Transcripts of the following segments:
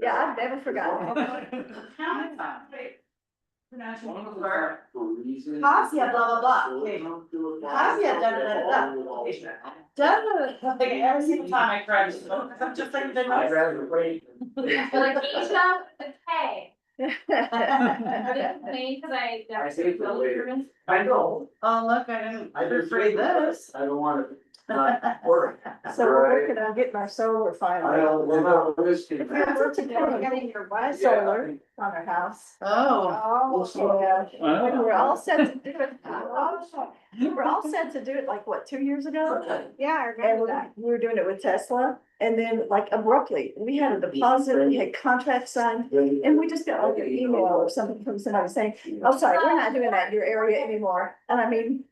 Yeah, I've never forgotten. Hasia, blah, blah, blah. Okay. Hasia, da, da, da, da. Like every single time I cry, I'm just like, the I'd noise. rather wait. Like Keisha, the K. I didn't complain because I. I say the way. I know. Oh, look, I didn't I just read this. I don't want it not work. So we're working on getting our solar I finally. don't, we're not risking. If you're looking at getting your Wi solar on our house. Oh. Oh, yeah. We were all set to do it. We were all set to do it like, what, 2 years ago? Yeah, I And remember that. we were doing it with Tesla, and then like abruptly, we had a deposit, we had contracts signed, and we just got like an email or something from somebody saying, oh, sorry, we're not doing that in your area anymore. And I mean,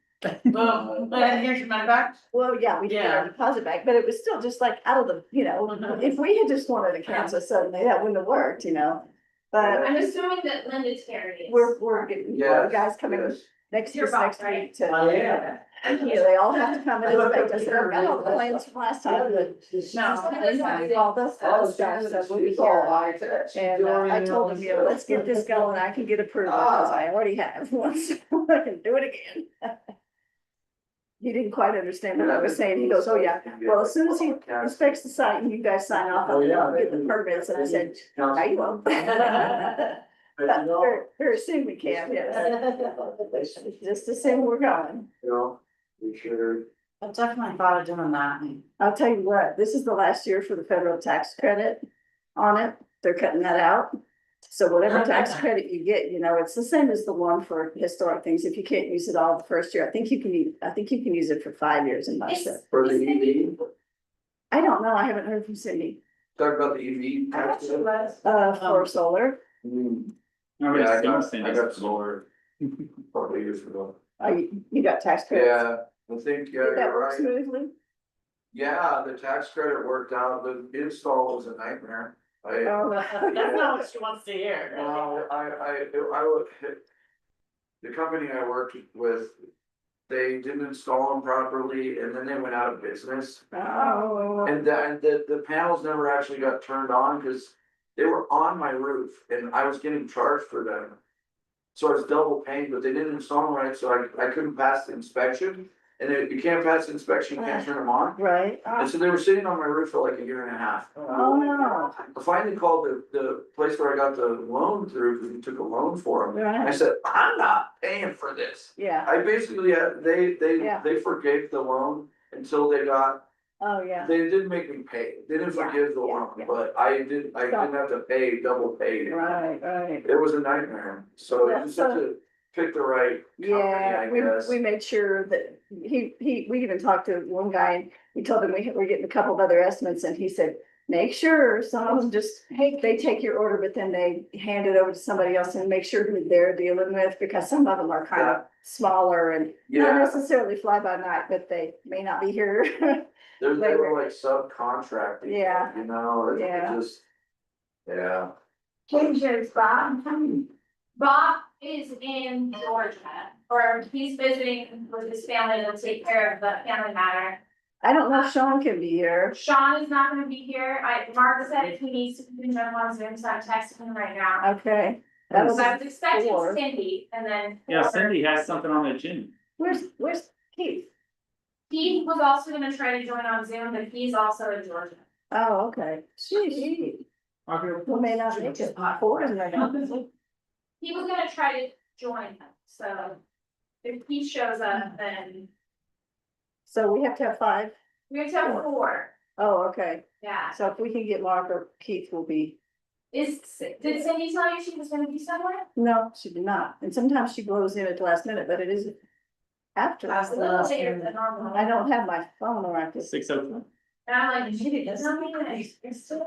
Well, and here's your money back. well, yeah, we did get our Yeah. deposit back, but it was still just like out of the, if we had just wanted to cancel suddenly, that wouldn't have worked, But I'm assuming that Linda's carrying. we're getting, guys coming Yes. next Your next boss, right? week to. I am. They all have to come and inspect us. I've got all the plans from last time, but. All those guys that will be here. And I told him, let's get this going. I can get approval because I already have one, so I can do it again. He didn't quite understand what I was saying. He goes, oh, yeah. Well, as soon as he inspects the site and you guys sign off, I'll get the permits. And I said, no, you won't. But very soon we can, yes. Just as soon we're going. You know, we should. I definitely thought of doing that. I'll tell you what, this is the last year for the federal tax credit on it. They're cutting that out. So whatever tax credit you get, it's the same as the one for historic things. If you can't use it all the first year, I think you can use it for 5 years in my set. For the EV, I don't know. I haven't heard from Cindy. talk about the EV. tax. For solar. Hmm. I Yeah, I got got solar a couple of years ago. You got tax credits. Yeah, I think, yeah, Did that you're work right. smoothly? Yeah, the tax credit worked out, the install was a nightmare. Oh, That's not what she wants to hear. Well, I would, the company I worked with, they didn't install them properly and then they went out of business. oh, And the panels never actually got turned on because they were on my roof and I was getting charged for them. So I was double paying, but they didn't install them right, so I couldn't pass the inspection. And if you can't pass the inspection, you can't turn them on. right. And so they were sitting on my roof for like a year and a half. Oh, no. I finally called the place where I got the loan through, because we took a loan for them. I Right. said, I'm not paying for this. Yeah. I basically had, Yeah. they forgave the loan until they got, Oh, yeah. they didn't make me pay. They didn't Yeah, forgive the yeah, loan, yeah. but I didn't have to pay, double pay. Right, right. It was a nightmare, so Yeah, you just have to pick the right company, Yeah, I guess. we made sure that we even talked to one guy and we told him we're getting a couple of other estimates and he said, make sure some of them just, hey, they take your order, but then they hand it over to somebody else and make sure who they're dealing with because some of them are kind of smaller and not Yeah, necessarily fly by night, but they may not be here. they they were were- like subcontracting. Yeah. You know, it Yeah. just, yeah. Change yours, Bob. Bob is in Georgia, or he's visiting with his family to take care of the family matter. I don't know if Sean can be here. Sean is not gonna be here. Mark said if he needs to jump on Zoom, so I'm texting him right now. Okay. That was, So I was expecting four. Cindy and then. Yeah, Cindy has something on the agenda. where's Keith? He was also gonna try to join on Zoom, but he's also in Georgia. Oh, okay. Sheesh. We may not make it. Four isn't there? He was gonna try to join him, so if he shows up, then So we have to have 5. we have to have 4, Oh, okay. yeah. So if we can get Mark or Keith will be, Did Cindy tell you she was gonna be somewhere? no, she did not. And sometimes she blows in at the last minute, but it is after. That's A the little last later minute. than normal. I don't have my phone or I could. 6:04. And I'm like, she did something, it's still.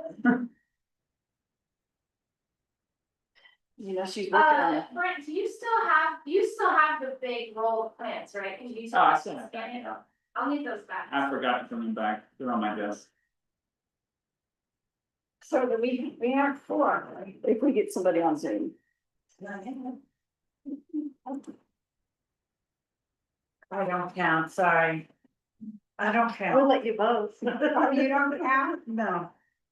She's working on it. Brent, do you still have the big roll of plants, right? Cause you. Oh, I still have scan it. I'll need those back. I forgot to come in back. They're on my desk. So do we have 4, right? If we get somebody on Zoom. I don't count, sorry. I don't We'll count. let you both. Oh, you don't count? No.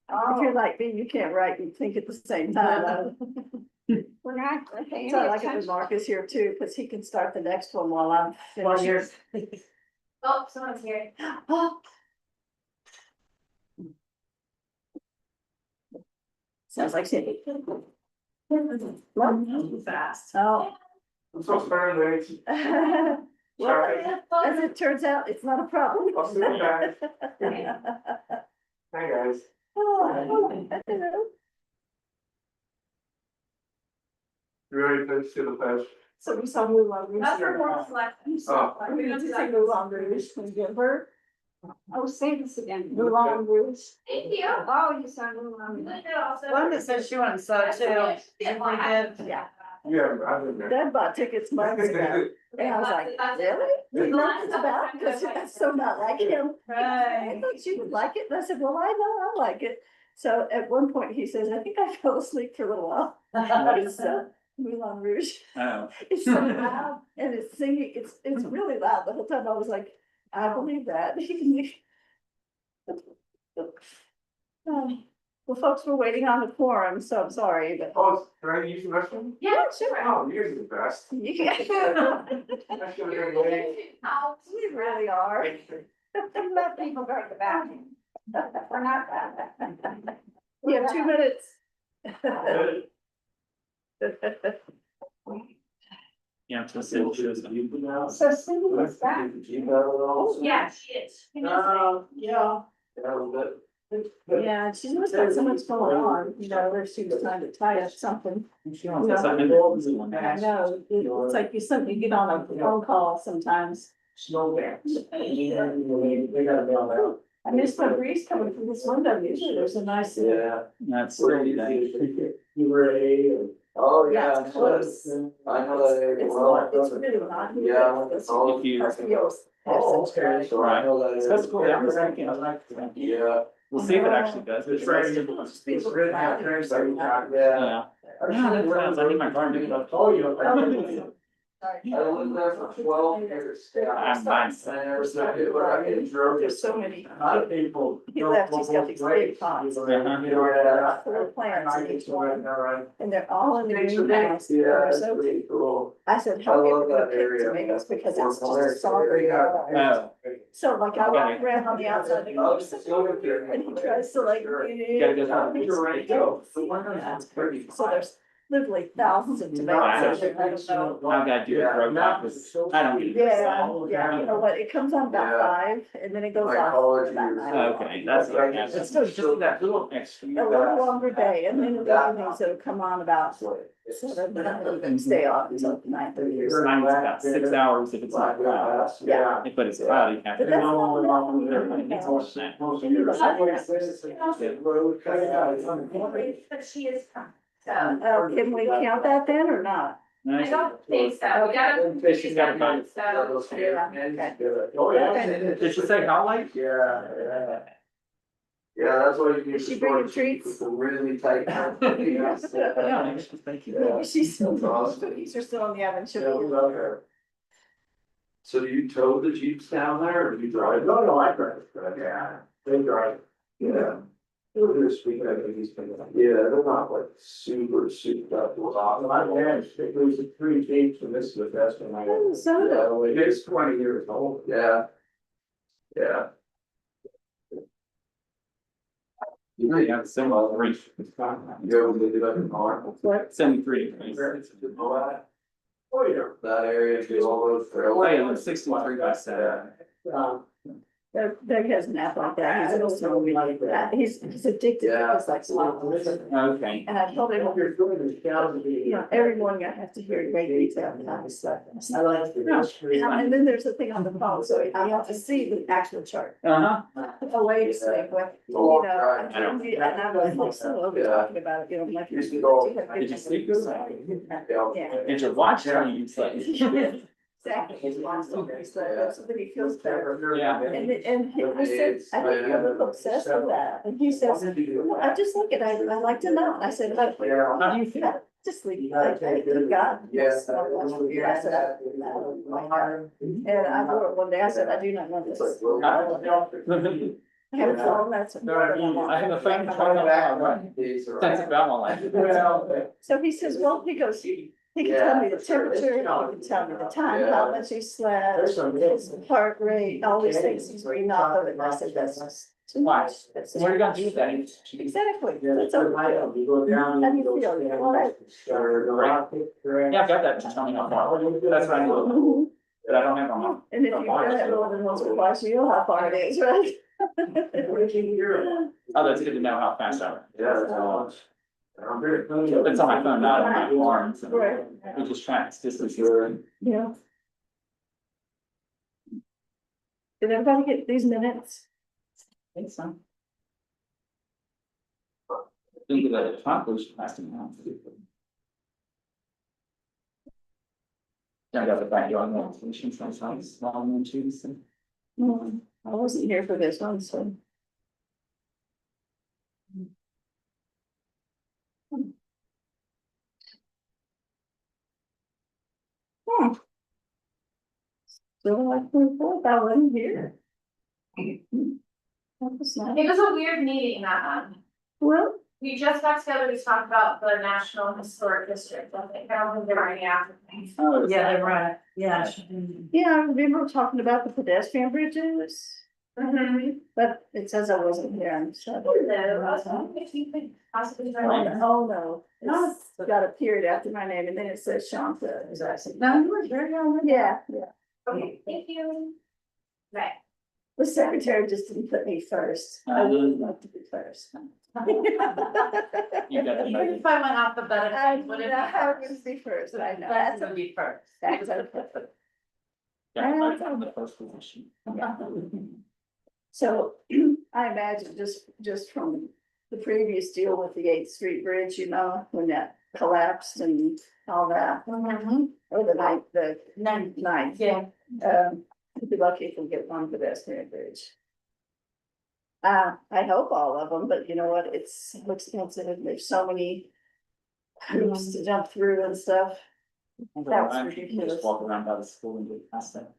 If you're like me, you can't write and think at the same time. We're not paying So I like it when attention. Mark is here too, because he can start the next one while I'm finishing. Oh, someone's here. Oh. Sounds like Cindy. Fast. Oh. I'm so sorry, ladies. Well, as it turns out, it's not a problem. I'll see you guys. Hi, guys. Oh, You ready to see the fish? so we saw Moulin Rouge. That's for more selection. Oh. We went to see Moulin Rouge in Denver. Oh, say this again. Moulin Rouge. Thank you. Oh, you saw Moulin Rouge. Glenda said she went and saw it too. If we did. Yeah, Yeah, I've been there. Dad bought tickets months ago. And I was like, really? You know what it's about? Because that's so not like him. I Right. thought you would like it. And I said, well, I know I like it. So at one point he says, I think I fell asleep for a little while. It's Moulin Rouge. Oh, It's so loud and it's singing. It's really loud. The whole time I was like, I believe that. Well, folks were waiting on the quorum, so I'm sorry, but. Oh, can I use the restroom? Yeah, sure. Oh, you're the best. You can. I should have been late. We really are. Let people go to the bathroom. We're not that. You have 2 minutes. yeah, so Cindy shows up. So Cindy was back. Yeah, she is. Yeah. Yeah, a little bit. Yeah, she must have so much going on, you know, where she was trying to tie up something. She wants to sign it. I know, it's like you get on a phone call sometimes. Snow dance. They gotta be on that. I missed the breeze coming from this window. Usually there's a nice. Yeah. That's Cindy then. You were a. Oh, Yeah, yeah. it's close. I know that area It's well. not, it's really not. Yeah. It's- Oh, If you- it feels- Oh, okay, so I know that. area. That's cool. Yeah, I'm thinking. Yeah. We'll see if it actually does. It's right. It's really not very sorry. Yeah. Yeah. Yeah, that sounds, I need my car to go. Oh, you. Sorry. I lived there for 12 years. I'm nice. I never said it, but I enjoyed it. There's so many. A lot of people. He left, he's got these big pots. You know, Full of plants in each one, Right. and they're all in the greenhouse. Yeah, They're it's so pretty cool. I said, I how do love you that pick area. tomatoes, because it's just a sorry. Oh. So like I walk around on the outside, and go, "There's something over here," and he tries to like. Gotta go down. You're right, Joe. The one that's pretty. So there's literally thousands of tomatoes. I don't know. I've got to do it broke down because I don't need this. Yeah, you know what, it comes on about Yeah. 5 and then it goes My off. college about years. 9. Okay, that's, it's still just that little extra. A little longer day, and then in the evenings it'll come on about 7, and stay off until 9:30 or something. Mine's about 6 hours if it's not cloudy. Yeah. But it's cloudy. But that's not enough. Everybody needs more than that. But she is, so, Can we count that then or not? I don't think so, we gotta. She's got a phone. So, Oh, yeah. Did she say how late? Yeah. Yeah, that's why you need. Is she to bringing store treats? people really tight. Yeah, thank you. Maybe she's still, That's awesome. cookies are still in the oven, Yeah, she'll we be. love her. So do you tow the Jeeps down there or do you drive? No, I drive. Yeah, they drive. Yeah. They're sweet, I think he's been. Yeah, they're not like super souped up. My dad, it was 3 Jeeps and this is the best one I Oh, ever. so Yeah, it's 20 years old. Yeah. Yeah. You really have to send all three. You ever did it up in Mark? What? 73. Oh, yeah. That area, do all those trails. Oh, yeah, it's 63 by 7. Doug has an app like that, he's also, he's addicted to things like swamp. Okay. And I told him, you know, every morning I have to hear great detail about his stuff. I like And then there's a thing on the phone, so I have to see the actual chart. Uh-huh. A way to say, what, you know, and I'm like, so over talking about it, you know, I'm like. Used to go- Did you sleep good? Yeah. Did your watch tell you you slept? Exactly, his mom's so very sad, so that he feels better. Yeah. And he said, I think you're a little obsessed with that, and he says, well, I just like it, I like to know, I said, How do you feel? just leave, I thank God. Yes. I said, and I wrote it one day, I said, I do not want this. I have a phone, that's. I have a friend trying to run. Since Belmont. Well. So he says, well, he goes, he can tell me the temperature, he can tell me the time, how much he slept, his heart rate, all these things he's reading off of it, and I said, that's too much. That's What are you gonna do with that? Exactly, that's over. How do you feel? You all right? Yeah, I've got that to tell me how far. That's what I know, Mhm. but I don't have on my. And if you've done it more than once or twice, you know how far it is, right? Oh, that's good to know how fast I went. Yeah, that's all. It's on my phone, not on my arm, so Right. it just tracks distances. Yeah. Did everybody get these minutes? I think so. Think of it, accomplished last time. I got the backyard notification from some small one too, so. I wasn't here for this one, so. So I thought I wasn't here. That was nice. It was a weird meeting that Well, we just got together to talk about the National Historic District, I think, I don't think there were any applicants. oh, Yeah, they're right, yeah. yeah, I remember talking about the pedestrian bridges, Mhm. but it says I wasn't here, so. Hello, I was wondering if you could possibly join us. Oh, no, it's got a period after my name and then it says Shanta. No, you were very young. Yeah, yeah. Okay, thank you. Right. The secretary just didn't put me first. I would like to be first. You got the Even note. if I went off the better, I would would it not have be to first? be first, I know. That's gonna be first. That's okay. Yeah, I found the first position. So I imagine just from the previous deal with the 8th Street Bridge, you know, when that collapsed and all that, or the ninth. Yeah. I'd be lucky if we get one pedestrian bridge. I hope all of them, but you know what, it's so expensive, and there's so many hoops to jump through and stuff. That was I ridiculous. just walk around by the school and get past that.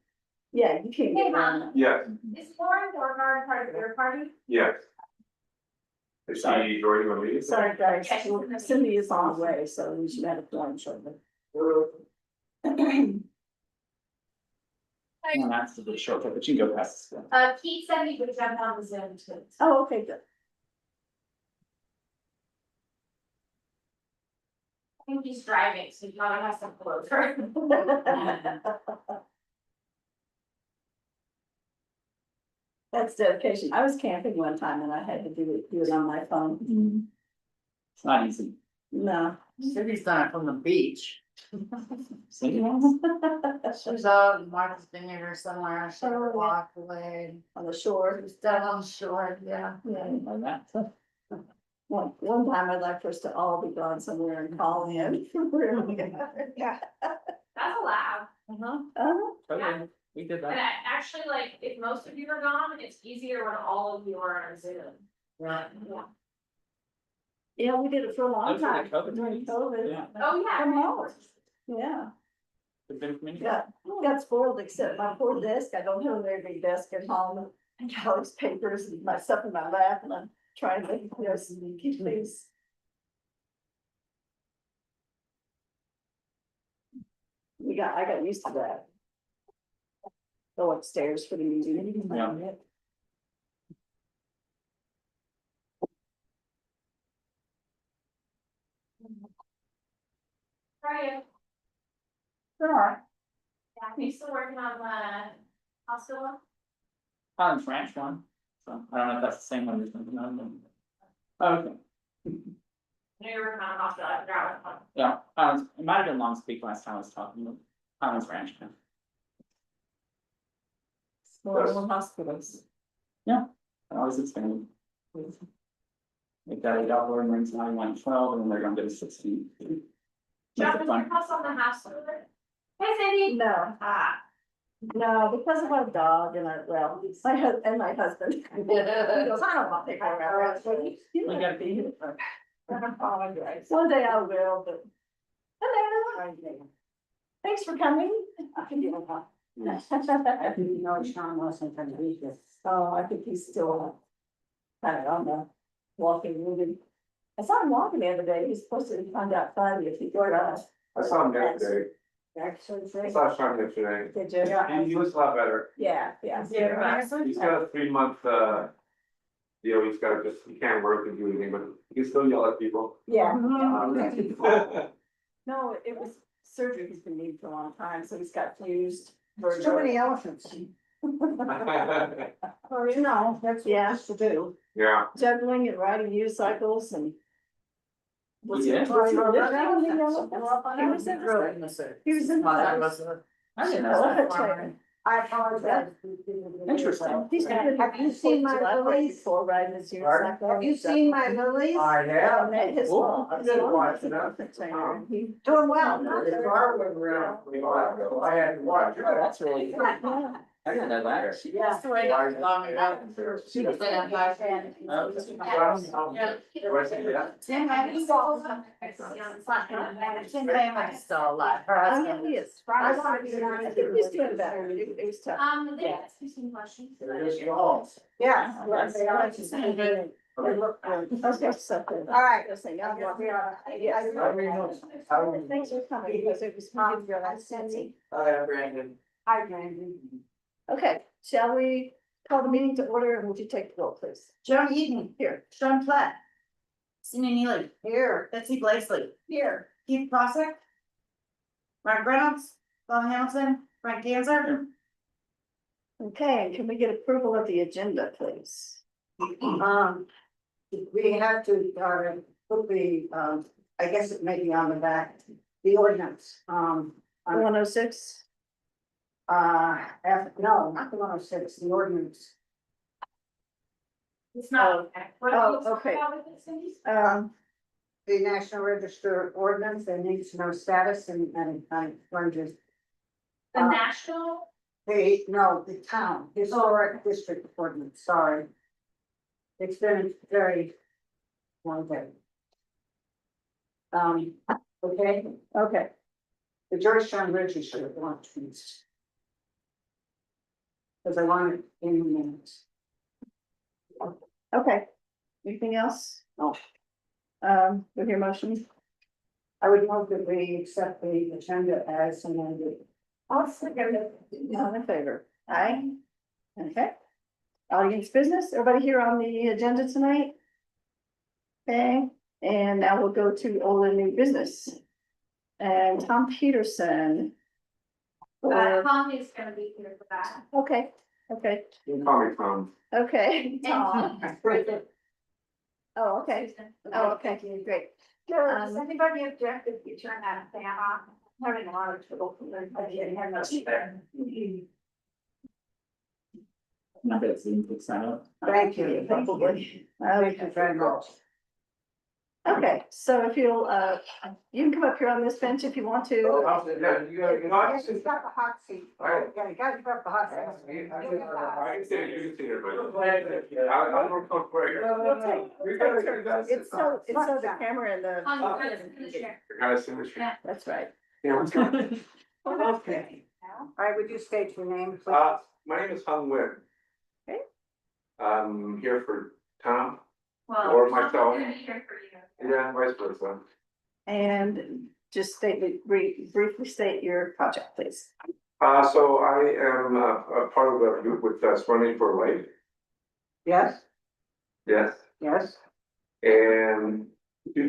Yeah, you can't Hey, get around Mom, Yes, is Lauren Borgard part of your party? yes. Is she joining the meeting? that. Sorry, guys, Cindy is on the way, so we should have a plan shortly. And that's a bit short, but you can go past the school. Keith said he would jump on the Zoom too. Oh, okay, good. I think he's driving, so he probably has some closure. That's dedication. I was camping one time and I had to do it on my phone. It's not easy. No. Cindy's done it from the beach. Cindy has? She's out in Martha's Vineyard or somewhere, she walked away. On the shore. She's down on the shore, yeah. Yeah. Like that. One time I'd like for us to all be gone somewhere and call in. Yeah. That's allowed. Totally, we did And that. I actually, like, if most of you are gone, it's easier when all of you are on Zoom. Right. Yeah. Yeah, we did it for a long Those were time. the COVID During days. COVID. Yeah. Oh, yeah. From home. Yeah, Good been for me. got spoiled except my poor desk. I don't have a very big desk at home. I got all these papers and my stuff in my lap and I'm trying to, keep things. I got used to that. Go upstairs for the meeting. Yeah. How are you? Sure. Yeah, you still working on the hospital? Highlands Ranch one, so I don't know if that's the same one you're thinking of. Oh, okay, I know you're working on the hospital, I forgot what one. yeah, Highlands, it might have been Long Speak last time I was talking, but Highlands Ranch. Yeah. More hospitals. I always expanding. They got $8 and rings 9112, and then they're gonna get a 16. John, Make is it your fun. house on the hospital? Hey, Cindy. No, no, because of our dog and my husband. He goes, I don't want people around. You We gotta gotta be here. One day I will, but. Hello. Thanks for coming. I didn't know Sean wasn't gonna be here. Oh, I think he's still kind of on the walking wounded. I saw him walking the other day, he's supposed to find out Friday if he got us. I saw him yesterday, Actually, I saw Sean yesterday, did you? and he looks a lot better. Yeah. He's got a 3 month, deal, he's got just, he can't work and do anything, but he can still yell at people. Yeah. Yeah. No, it was surgery he's been needing for a long time, so he's got fused. Too many elephants. Or, you know, that's what Yeah. has to do. Yeah, Juggling and riding unicycles and. Was he- Yeah. was he lifting on the elephants? He was in. I didn't know Elephant that. training. I apologize. Interesting. He's been Have you seen my lilies? Before riding his unicycle. Have you seen my lilies? I And then his Cool. mom, I've his been mom was watching an that. elephant trainer, and he. Doing well. The car went around, I had to watch it. Oh, that's really cool. Yeah. I didn't know that. Yeah. Long ago. She was in a high fan. Tim's still alive. Her Oh, yeah, husband. he is. I wanted to be on I think he's doing better. It was tough. they asked you some questions. Yeah. Okay, so. All right. This thing, I'll I'm get walking. you on. Yes. Thanks for coming, because it was. Hi, Brandon. Hi, Brandon. Okay, shall we call the meeting to order, and would you take the roll, please? Joan Eden, Here. Sean Platt. Cindy Neely, Here. Betsy Blakeslee, Here. Keith Prosick. Mark Reynolds, Bob Hamilton, Frank Ganzer. Okay, can we get approval of the agenda, please? We have to, put the, I guess it may be on the back, the ordinance, 106? no, not the 106, the ordinance. It's not, okay. What are you Oh, okay. talking about with this, Cindy? The National Register ordinance, there needs to know status and, just. The national, The town, historic district ordinance, sorry. It's been very long day. Okay, Okay, the Georgetown Register ordinance. Because I want it in the minutes. okay. Anything else? No. With your motion? I would move that we accept the agenda as amended. I'll second it. All in favor? Aye. Okay. Audience business, everybody here on the agenda tonight? Okay, and now we'll go to old and new business. And Tom Peterson. Conley's gonna be here for that. Okay, you can call me Tom. okay, Tom. Oh, okay, Susan. oh, okay, great. Does anybody object if you turn that fan on? I'm having a lot of trouble. Not that it seems to sign up. Thank you. Probably. Thank you very much. Okay, so if you'll, you can come up here on this bench if you want to. Yeah, you gotta, you know, I He's got the hot seat. Alright. Yeah, you gotta grab the hot seat. I can see it, you can see it, but I'll work on for you. We'll take- You gotta- It's so the camera and the. Conley, in the chair. I gotta see this. Yeah. That's right. Yeah, what's going Okay. All right, would you state your name, please? my name is Hung Nguyen. Okay. I'm here for Tom, Well, Or Tom's myself. gonna be here for you. yeah, vice versa. And just briefly state your project, please. So I am a part of the group with Running for Life, Yes, yes, yes. and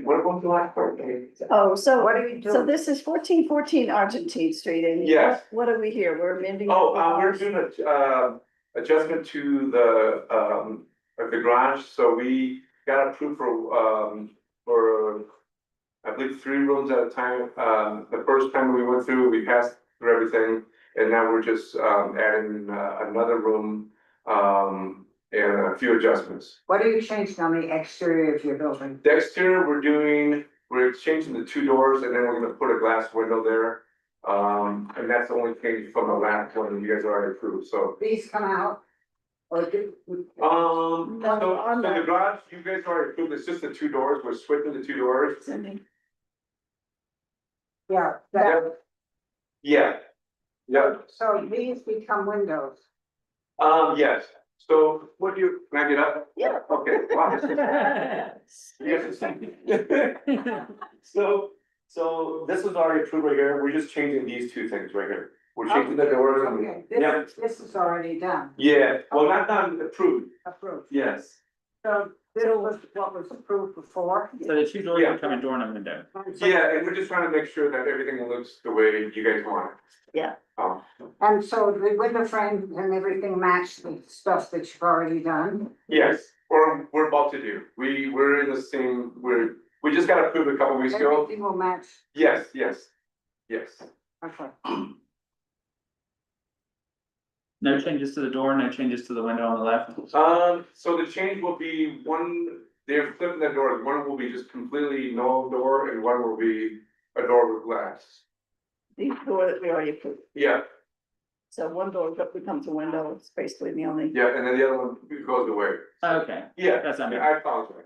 what about the last part? Oh, so, What are you so doing? this is 1414 Argentine Street, and Yes. what are we here? We're amending. Oh, we're doing a adjustment to the garage, so we got approved for I believe 3 rooms at a time. The first time we went through, we passed through everything, and now we're just adding another room and a few adjustments. What are you changing on the exterior of your building? The exterior, we're exchanging the 2 doors, and then we're gonna put a glass window there. And that's the only change from the last one that you guys already approved, so. These come out? Or do? on So the- the garage, you guys already approved, it's just the 2 doors, we're switching the 2 doors. Yeah, that, Yeah. Yeah, so these become windows. yes, So what do you, can I get up? Yeah. Okay. Wow. So this is already approved right here, we're just changing these two things right here. We're changing the doors and, Okay, yeah, this is already done, yeah, well, not done, approved, approved. yes. So this was what was approved before. So the two doors are coming door and a window. Yeah, and we're just trying to make sure that everything looks the way you guys want it. Yeah. And so the window frame and everything match the stuff that you've already done. Yes, or we're about to do, we're in the same, we just got approved a couple weeks ago. Everything will match, Yes. okay. No changes to the door, no changes to the window on the left. So the change will be they're flipping the doors, one will be just completely no door and one will be a door with glass. The door that we already approved. Yeah, So one door becomes a window, it's basically the only. yeah, and then the other one goes away. Okay, Yeah, that's not. I apologize.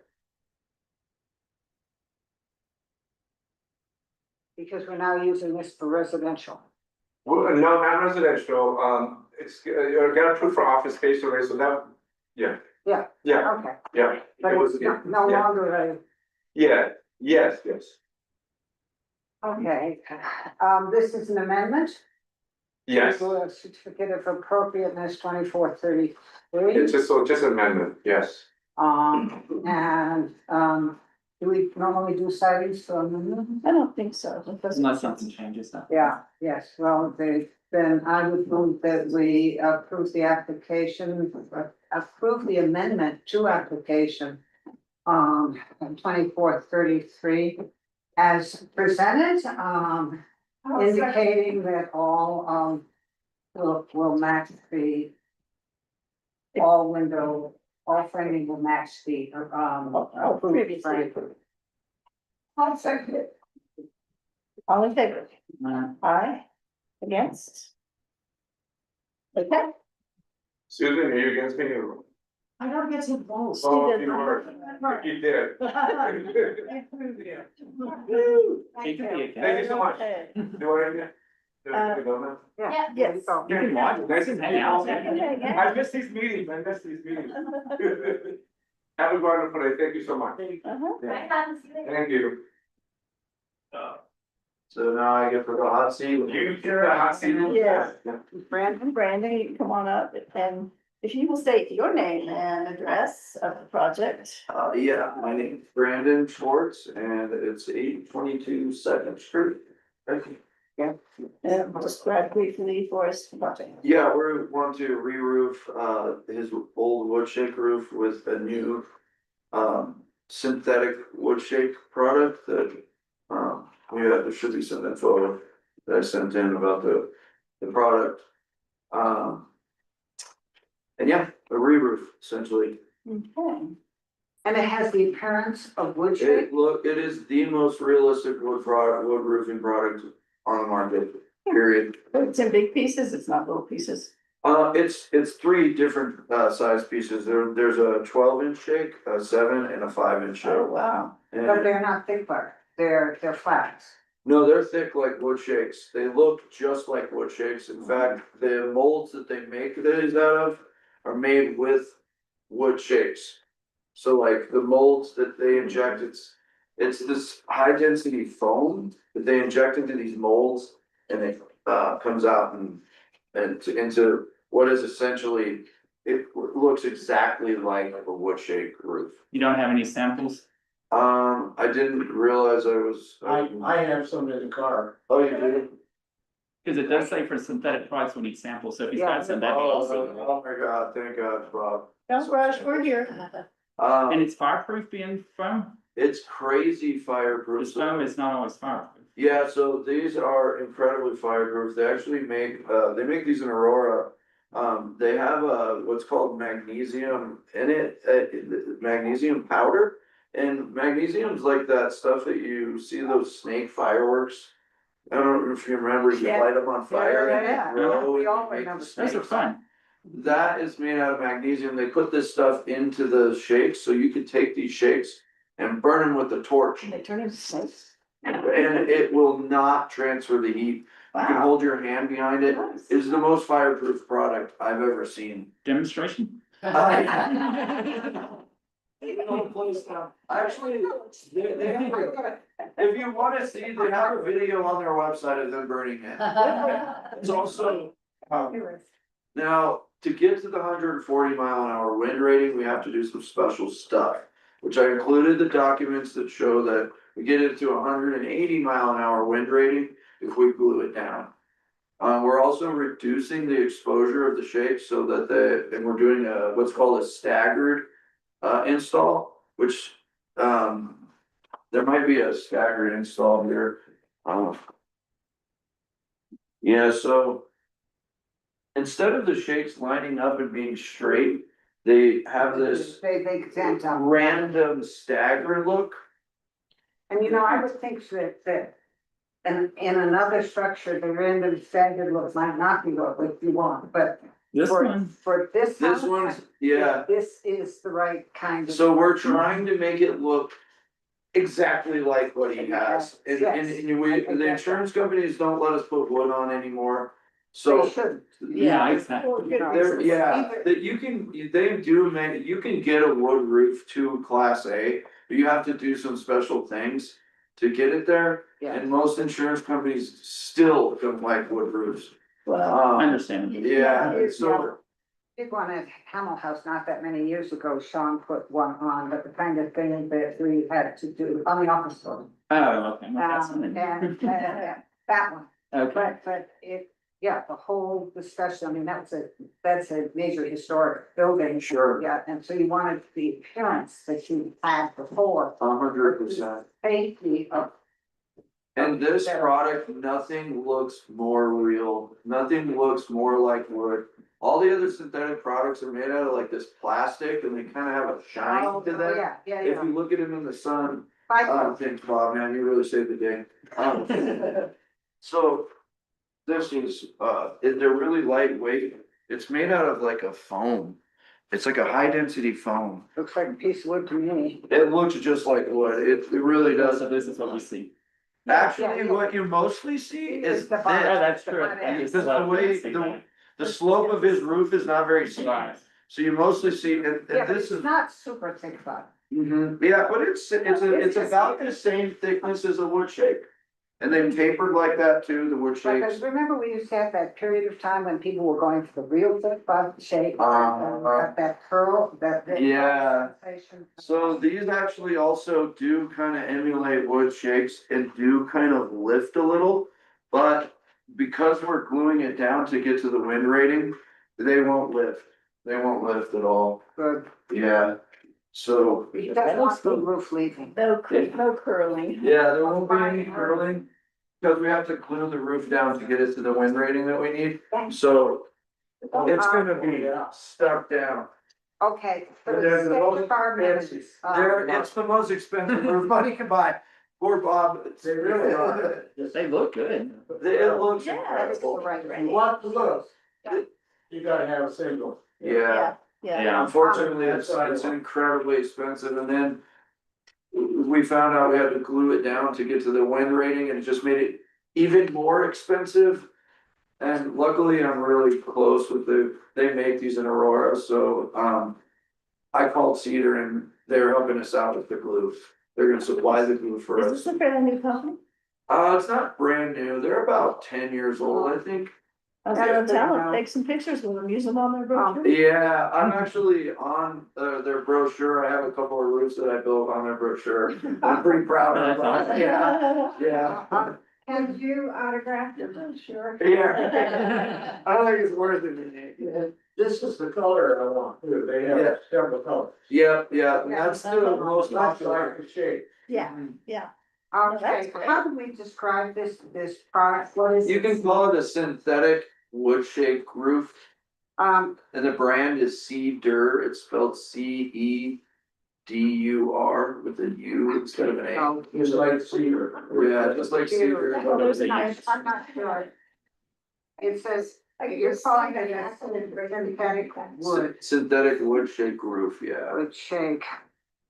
Because we're now using this for residential. Well, no, not residential, it's, got approved for office space already, so that, yeah. Yeah. Yeah, Okay, yeah. but It was- it's no yeah. longer a, Yeah, yes. okay, this is an amendment. Yes, To a certificate of appropriateness 2433. it's just amendment, yes. And, do we normally do sightings for amendment? I don't think so. It doesn't- Unless something changes that. Yeah, yes, well, then I would move that we approve the application, approve the amendment to application. 2433 as presented, indicating that all, will match the. All framing will match the, approved previously frame. approved. I'll second it. All in favor? Aye. Against? Okay. Susan, are you against me or? I don't get to vote. Oh, you were, you did. It could be a Thank you so much. Okay. Do I, do I go now? Yeah. Yes. there you go. You can watch, nice and hang out. I miss these meetings, Have a wonderful day, thank you so much. Uh-huh. Right, have a seat. Thank you. So now I get for the hot seat. You care a hot seat? Yes. Brandon, You can come on up and if you will state your name and address of the project. Yeah, my name is Brandon Schwartz and it's 822 Second Street. Thank you. And describe briefly for us the project. Yeah, we want to re-roof, his old wood shake roof with a new, synthetic wood shake product that, there should be some info that I sent in about the product. And yeah, a re-roof essentially. Okay. and it has the appearance of wood shake. It is the most realistic wood roofing product on the market, period. It's in big pieces, it's not little pieces. It's three different size pieces. There's a 12-inch shake, a 7 and a 5-inch shake. Oh, wow. And- But they're not thick bar, they're flats. No, they're thick like wood shakes. They look just like wood shakes. In fact, the molds that they make these out of are made with wood shakes. So like the molds that they inject, it's this high density foam that they inject into these molds and it comes out and into what is essentially, it looks exactly like a wood shake roof. You don't have any samples? I didn't realize I was. I have some in the car. Oh, you do? Cause it does say for synthetic products, we need samples, so if he's Yeah. got some, that'd be awesome. Oh my God, thank God, Bob. Don't rush, we're here. And it's fireproof being foam? It's crazy fireproof. Cause foam is not always fireproof. Yeah, so these are incredibly fireproof. They actually make, they make these in Aurora. They have what's called magnesium in it, magnesium powder. And magnesium's like that stuff that you see those snake fireworks. I don't know if you remember, you Yeah. light them on fire and Yeah. they grow We all and they make remember the Those are snakes. fun. That is made out of magnesium. They put this stuff into the shakes, so you could take these shakes and burn them with the torch. They turn into snakes. And it will not transfer the heat. You can Wow. hold your hand behind it. Nice. It is the most fireproof product I've ever seen. Demonstration? Actually, they have, if you wanna see, they have a video on their website of them burning it. It's also, now, to get to the 140 mile an hour wind rating, we have to do some special stuff. Which I included the documents that show that we get it to 180 mile an hour wind rating if we glue it down. We're also reducing the exposure of the shakes so that and we're doing what's called a staggered install, which, there might be a staggered install here. Yeah, so instead of the shakes lining up and being straight, they have this They extend on. random stagger look. And you know, I would think that in another structure, the random standard look might not be what you want, but This for, one, for this This house, one's, yeah, this is the right kind of. so we're trying to make it look exactly like what he has. The insurance companies don't let us put wood on anymore, They so. should. yeah, exactly. For good There, reasons. yeah, that you can, they do make, you can get a wood roof to class A, but you have to do some special things to get it there. Yeah. And most insurance companies still don't like wood roofs. Well, I understand. Yeah, so, Did one at Hamel House not that many years ago, Sean put one on, but the kind of thing that we had to do on the office building. Oh, okay. well, that's And, something. that one, Okay, but it, yeah, the whole discussion, I mean, that's a major historic building. sure, Yeah, and so you wanted the appearance that you had before, 100%. safety of. And this product, nothing looks more real, nothing looks more like wood. All the other synthetic products are made out of like this plastic and they kind of have a shine to them. Yeah, If you look at them in the sun, yeah. thanks Bob, man, you really saved the day. So this is, they're really lightweight. It's made out of like a foam. It's like a high density foam. Looks like a piece of wood to me. It looks just like wood. It really does. so this is what we see. Actually, what you mostly see is the this. bottom. Yeah, that's true. Because the way, the slope of his roof is not very steep. So you mostly see, and Yeah, but this it's is. not super thick, but. Yeah, but it's about the same thickness as a wood shake. And they tapered like that too, the wood Because shakes. remember, we used to have that period of time when people were going for the real thick bud shape. That curl, that. Yeah. Sensation. So these actually also do kind of emulate wood shakes and do kind of lift a little. But because we're gluing it down to get to the wind rating, they won't lift. They won't lift at all. Good. Yeah, so. He doesn't want the roof leaking. no curling. Yeah, there won't be any curling, because we have to glue the roof down to get it to the wind rating that we need, so it's gonna be stuck down. Okay, for And then the the most sake of our minutes. expensive, it's the most expensive roof money can buy. Poor Bob. They really are. They look good. It looks Yeah, that's the incredible. right You rating. want the look. You gotta have a single. Yeah, Yeah. unfortunately, it's incredibly expensive, and then we found out we had to glue it down to get to the wind rating, and it just made it even more expensive. And luckily, I'm really close with they make these in Aurora, so, I called Cedar and they're helping us out with the glue. They're gonna supply the glue for Is us. this a fairly new company? It's not brand new, they're about 10 years old, I think. I was gonna tell them, take some pictures with them, use them on their brochure. Yeah, I'm actually on their brochure, I have a couple of roofs that I built on their brochure, I'm pretty proud of them, yeah. Can you autograph your brochure? Yeah. I don't think it's worth it. This is the color I want, too. They Yeah. have several colors. Yeah, that's the most Lots popular. like the shape. Yeah, yeah. Okay, how do we describe this product? What is? You can call it a synthetic wood shake roof, Um, and the brand is Cedar, it's spelled CEDUR with a U instead of an A. oh, It's like cedar. Yeah, just like Cedar. Well, there's a nice- I'm not sure. It says, you're calling it a synthetic wood, Synthetic wood shake roof, yeah. wood shake,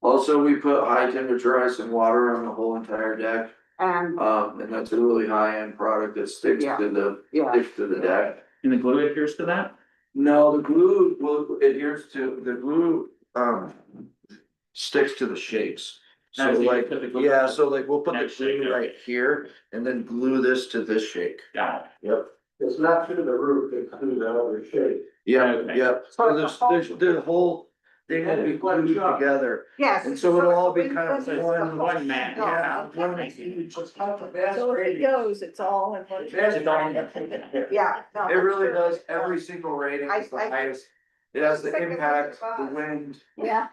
Also, we put high temperature ice and water on the whole entire deck, and, and that's a really high end product that sticks Yeah. to the, yeah. sticks to the deck. And the glue adheres to that? No, the glue will adheres to, the glue, sticks to the shapes. So Oh, so you like, put the glue- yeah, so like we'll put the Next shape, glue yeah. right here and then glue this to this shake. Got Yep. It's not through the roof, it's through the other shape. Yeah, Okay. yeah, so there's the whole thing will be glued together, Yes. and so it'll all be kind of So it's one. one mat. Yeah. So if it goes, it's all in one. It's all in Yeah. no, It really that's does, every single rating is the I- highest, it has the Second impact, the thought. wind. Yeah.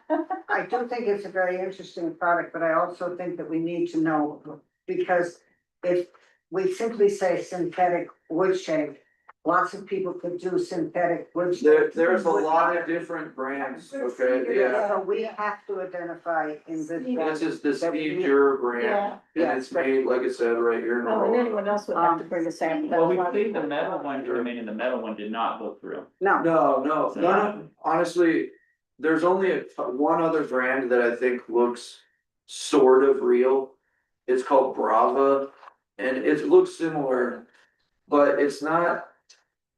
I do think it's a very interesting product, but I also think that we need to know, because if we simply say synthetic wood shake, lots of people could do synthetic wood. shake. There's a lot of different brands, okay, yeah. So we have to identify in this. This is the that we Steve need- Jura brand, Yeah. and it's made, like I said, right here in Oh, and Aurora. anyone else would have to bring a sample. Well, we think the metal one, I mean, the metal one did not go through. No, No, honestly, there's only one other brand that I think looks sort of real. It's called Brava, and it looks similar, but it's not.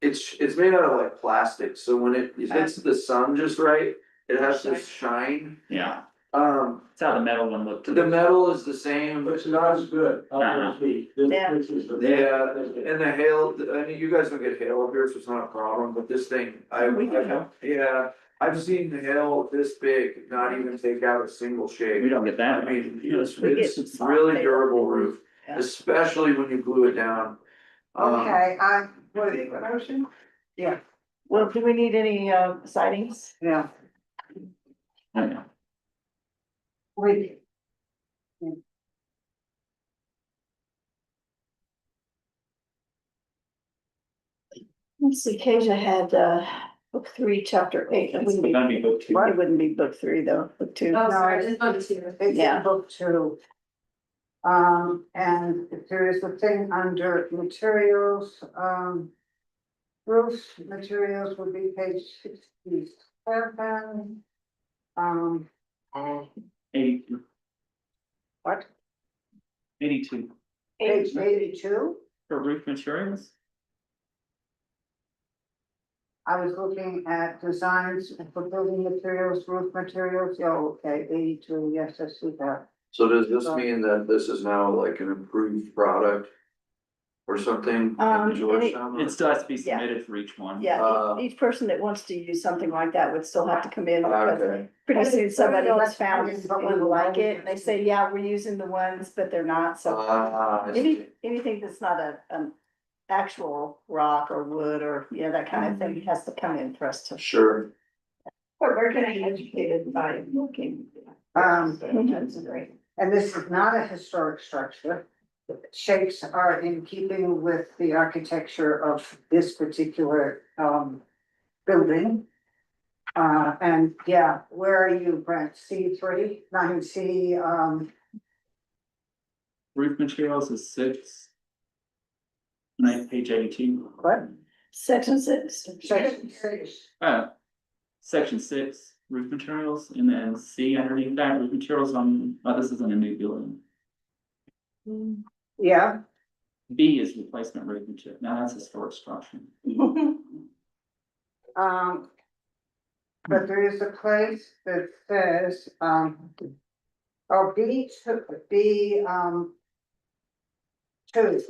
It's made out of like plastic, so when it hits the sun just right, it has this shine. Yeah, Um, that's how the metal one looked. the metal is the same, It's not as good. Uh-huh. Yeah. This is the. yeah, and the hail, I mean, you guys don't get hail up here, so it's not a problem, but this thing, We do. yeah. I've seen the hail this big, not even take out a single We shade. don't get that. I mean, it's We get soft really hail. durable roof, Yeah. especially when you glue it down. okay, what I was saying? Yeah, Well, do we need any sightings? yeah, Yeah. we, Let's see, Kasia had book 3, chapter 8. It It's wouldn't be, gonna be book two. it wouldn't be book 3 though, book 2. Oh, No, sorry, it's book 2. it's Yeah. in book 2. And there is a thing under materials, roof materials would be page 67. Um, 82. what, 82 page 82? for roof materials. I was looking at designs for building materials, roof materials, yeah, okay, 82, yes, I see that. So does this mean that this is now like an improved product? Or something in Georgetown? It still has to be Yeah. submitted for each one. Yeah, each person that wants to use something like that would still have to come in because Okay. pretty soon somebody else found it and didn't like it. And they say, yeah, we're using the ones, but they're not, so. I see. Anything that's not an actual rock or wood or, you know, that kind of thing has to come in for us to. Sure, We're getting educated by looking. That's great. And this is not a historic structure. The shapes are in keeping with the architecture of this particular building. And yeah, where are you, Brent? C3, 9C, Roof materials is 6. Page 82. what? Section 6. Section 6. Section 6, roof materials, and then C underneath that, roof materials on, this isn't a new building. Yeah, B is replacement roof material, now that's historic structure. but there is a place that says, B two, two.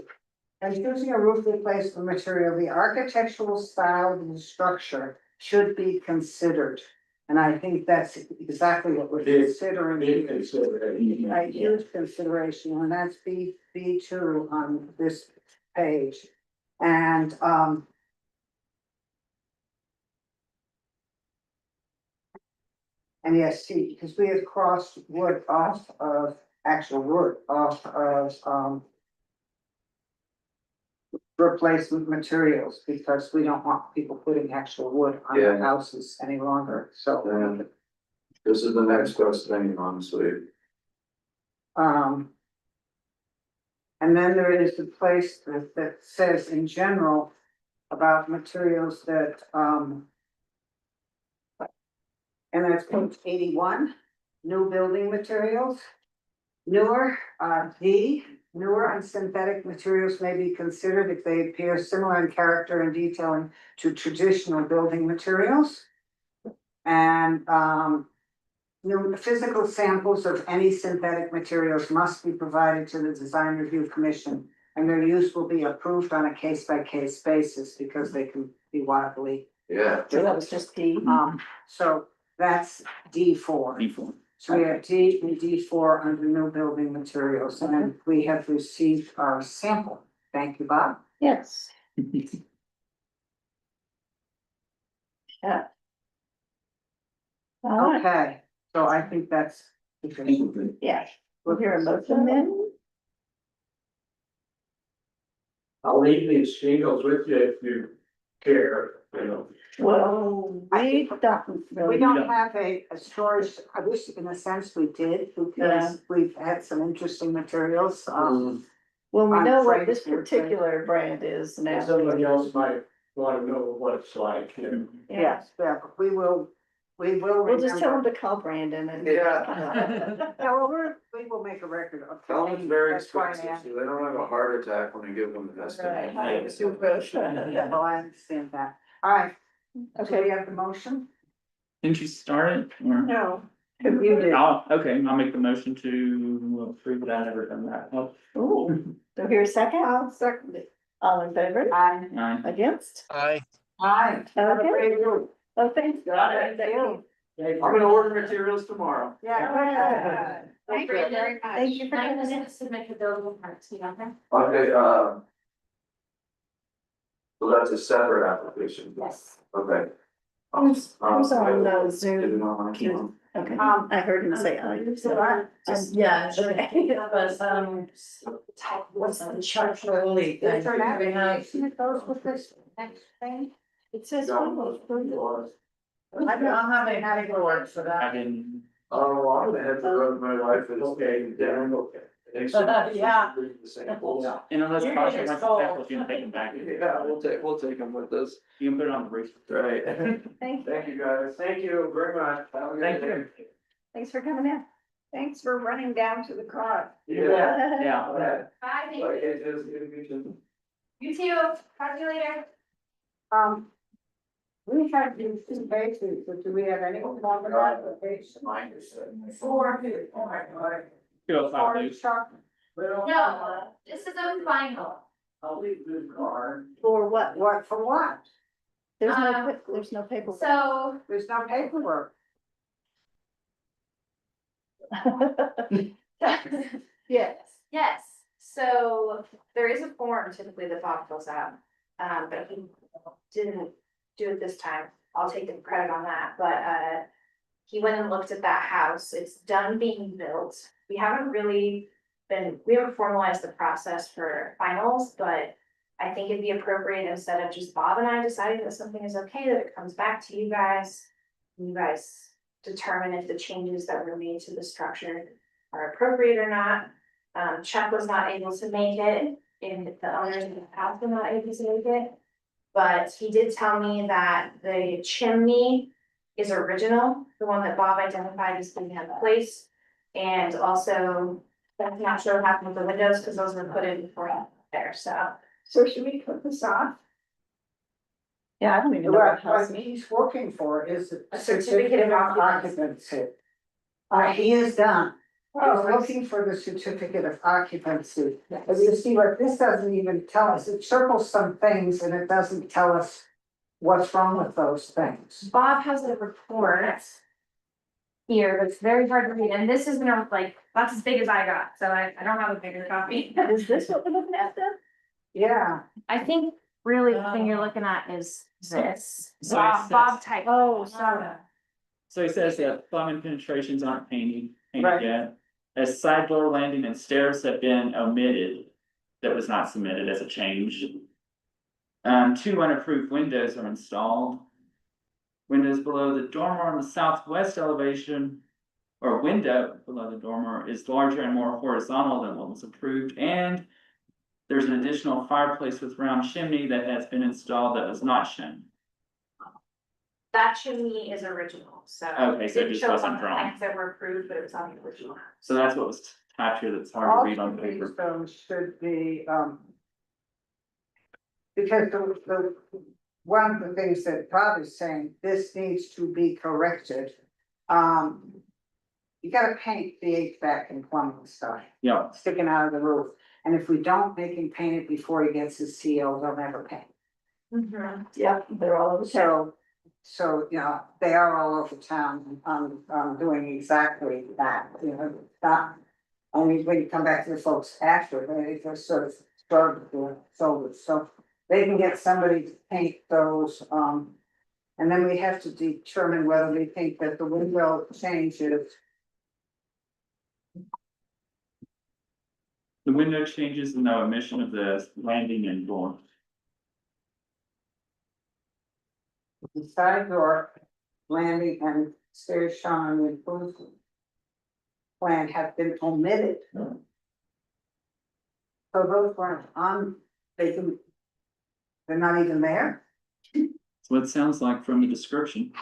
And choosing a roof replacement material, the architectural style of the structure should be considered. And I think that's exactly what we're Big- considering. Big consideration. A huge consideration, and that's B2 on this page. And, and yes, see, because we have crossed wood off of, actual wood off of, replacement materials, because we don't want people putting actual wood on their Yeah. houses any longer, so. Yeah. This is the next best thing, honestly. And then there is the place that says in general about materials that, and that's page 81, new building materials. Newer, D, newer and synthetic materials may be considered if they appear similar in character and detailing to traditional building materials. And, new physical samples of any synthetic materials must be provided to the design review commission. And their use will be approved on a case by case basis because they can be wildly. Yeah. So that was just D. So that's D4. Before. So we have D and D4 under new building materials, and then we have received our sample. Thank you, Bob. Yes. Yeah. All right, Okay, so I think that's. yeah, we'll hear a motion then. I'll leave these shingles with you if you care, you know. Well, we don't We really. don't have a storage, I wish in a sense we did, Yeah. because we've had some interesting materials, Well, we I'm know what afraid this we're particular brand is now. Somebody else might wanna know what it's like, you know. yes, yeah, but we will We'll just tell them remember. to call Brandon and. Yeah. However, we will make a record of. Tell them it's very That's why I expensive, asked. so they don't have a heart attack when you give them the estimate. Right. Yeah, well, I understand that. All right, so we Okay, have the motion. Didn't you start it? Or- no, if you did. Okay, I'll make the motion to approve that, I've never done that. Oh, Ooh, so here's a second? I'll second it. All in favor? Aye. aye. Against? Aye. Have a Okay. great week. Oh, thanks. Got it. Thank you. I'm gonna order materials tomorrow. Yeah. Thank you very much. Thank you for I'm coming in. gonna submit the building permit to you, okay? Okay, so that's a separate application. Yes. Okay. Who's on Get the it Zoom? on my phone. Okay, I heard him say aye. Yeah, sure. Okay. But, what's the structurally thing? Is there an We have- application that goes with this next thing? It says. Got those people. I don't have any categories for I that. didn't, Oh, I'm the head of my life is. Okay, then, okay. Yeah. The samples. and unless You're Tasha getting wants sold. to sample, you can take them back. Yeah, we'll take them with us. You can put it on the brief. Right. Thank you. Thank you, guys. Thank you very much. Have a good Thank day. you. Thanks for coming in. Thanks for running down to the car. Yeah. Yeah. Okay. Bye, thank Like, you. it is good to meet you. You too, talk to you later. We have these two pages, but do we have any more on the application? Mine is, Four. Go five news. No, this is a final. I'll leave this car. For what? What, for what? There's no paperwork. So, There's no paperwork. Yes. yes, so there is a form typically that Bob fills out. But he didn't do it this time. I'll take the credit on that, but, he went and looked at that house. It's done being built. We haven't formalized the process for finals, but I think it'd be appropriate instead of just Bob and I deciding that something is okay, that it comes back to you guys. You guys determine if the changes that were made to the structure are appropriate or not. Chuck was not able to make it, and the owners of the house were not able to make it. But he did tell me that the chimney is original, the one that Bob identified as being in place. And also, I'm not sure what happened with the windows, because those were put in before there, so. So should we put this off? Yeah, I don't even know What, what house. what he's working for is a A certificate of occupancy. He is done. He's Oh, looking for the certificate of occupancy. As you see, what this doesn't even tell us, it circles some things and it doesn't tell us what's wrong with those things. Bob has a report here, but it's very hard to read, and this is gonna like, that's as big as I got, so I don't have a bigger copy. Is this what we're looking at then? Yeah, I think really the thing you're looking at is this. So it says- Bob typed. Oh, sorry. So he says that plumbing penetrations aren't painted Right. yet. As side door landing and stairs have been omitted, that was not submitted as a change. 2 unapproved windows are installed. Windows below the dormer on the southwest elevation. Or window below the dormer is larger and more horizontal than what was approved, and. There's an additional fireplace with round chimney that has been installed that was not shown. That chimney is original, so. Okay, so it didn't just show up wasn't on the drawn. plans that were approved, but it was on the original. So that's what was attached here that's hard All to read on three paper. stones should be, because one of the things that Bob is saying, this needs to be corrected. You gotta paint the HVAC and plumbing stuff Yeah, sticking out of the roof. And if we don't make him paint it before he gets his CO, they'll never paint. Mhm. Yeah, they're all over town. So, you know, they are all over town on doing exactly that, you know, not. Only when you come back to the folks after, they just sort of started doing so they can get somebody to paint those, and then we have to determine whether we think that the window changes. the window changes and no omission of the landing and door. The side door, landing and stairs shown on the approved plan have been omitted. So those weren't on, they're not even there. That's what it sounds like from the description.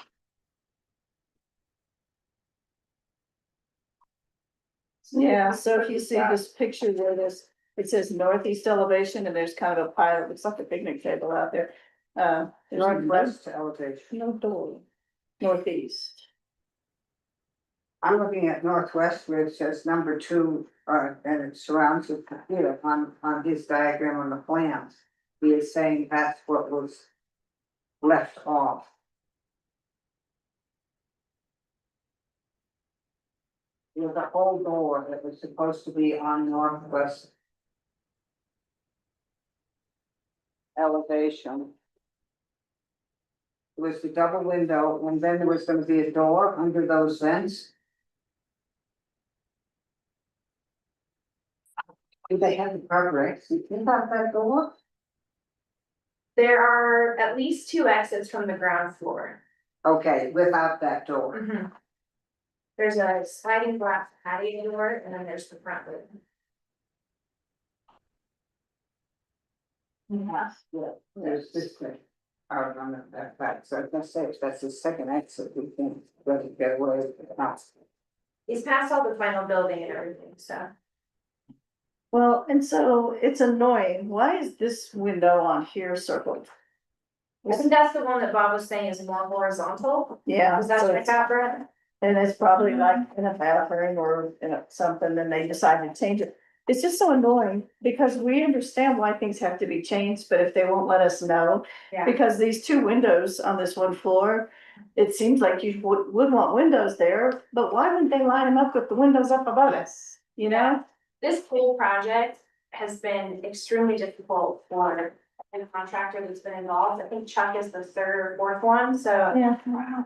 Yeah, so if you see this picture where there's, it says northeast elevation and there's kind of a pile, it looks like a picnic table out there. There's Northwest elevation. no door, northeast. I'm looking at northwest where it says number 2, and it surrounds it here on his diagram on the plans. He is saying that's what was left off. There's a whole door that was supposed to be on northwest elevation. It was the double window, and then there was gonna be a door under those vents. Do they have the guardrails? About that door? There are at least 2 exits from the ground floor. Okay, without that door. Mhm. There's a sliding glass patio door and then there's the front door. Yeah, there's this thing. Out on that, so I can say if that's the second exit, we can let it get away with the house. He's passed all the final building and everything, so. Well, and so it's annoying. Why is this window on here circled? I think that's the one that Bob was saying is more horizontal. Yeah. Is that so what I it's- got, Brett? And it's probably like in a bathroom or in something, and they decided to change it. It's just so annoying because we understand why things have to be changed, but if they won't let us know. Yeah. Because these 2 windows on this one floor, it seems like you would want windows there, but why wouldn't they line them up with the windows up above us? You know? This whole project has been extremely difficult for a contractor that's been involved. I think Chuck is the 3rd or 4th one, so. Yeah, wow.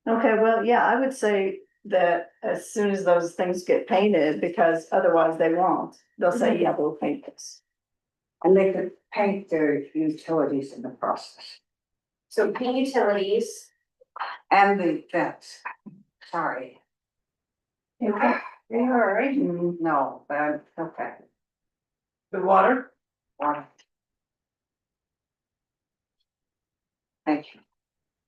Okay, well, yeah, I would say that as soon as those things get painted, because otherwise they won't, they'll say, yeah, we'll paint this. And they could paint their utilities in the process. So paint utilities, And the vents. Sorry. Okay. No, but, okay. The water? Water. Thank you.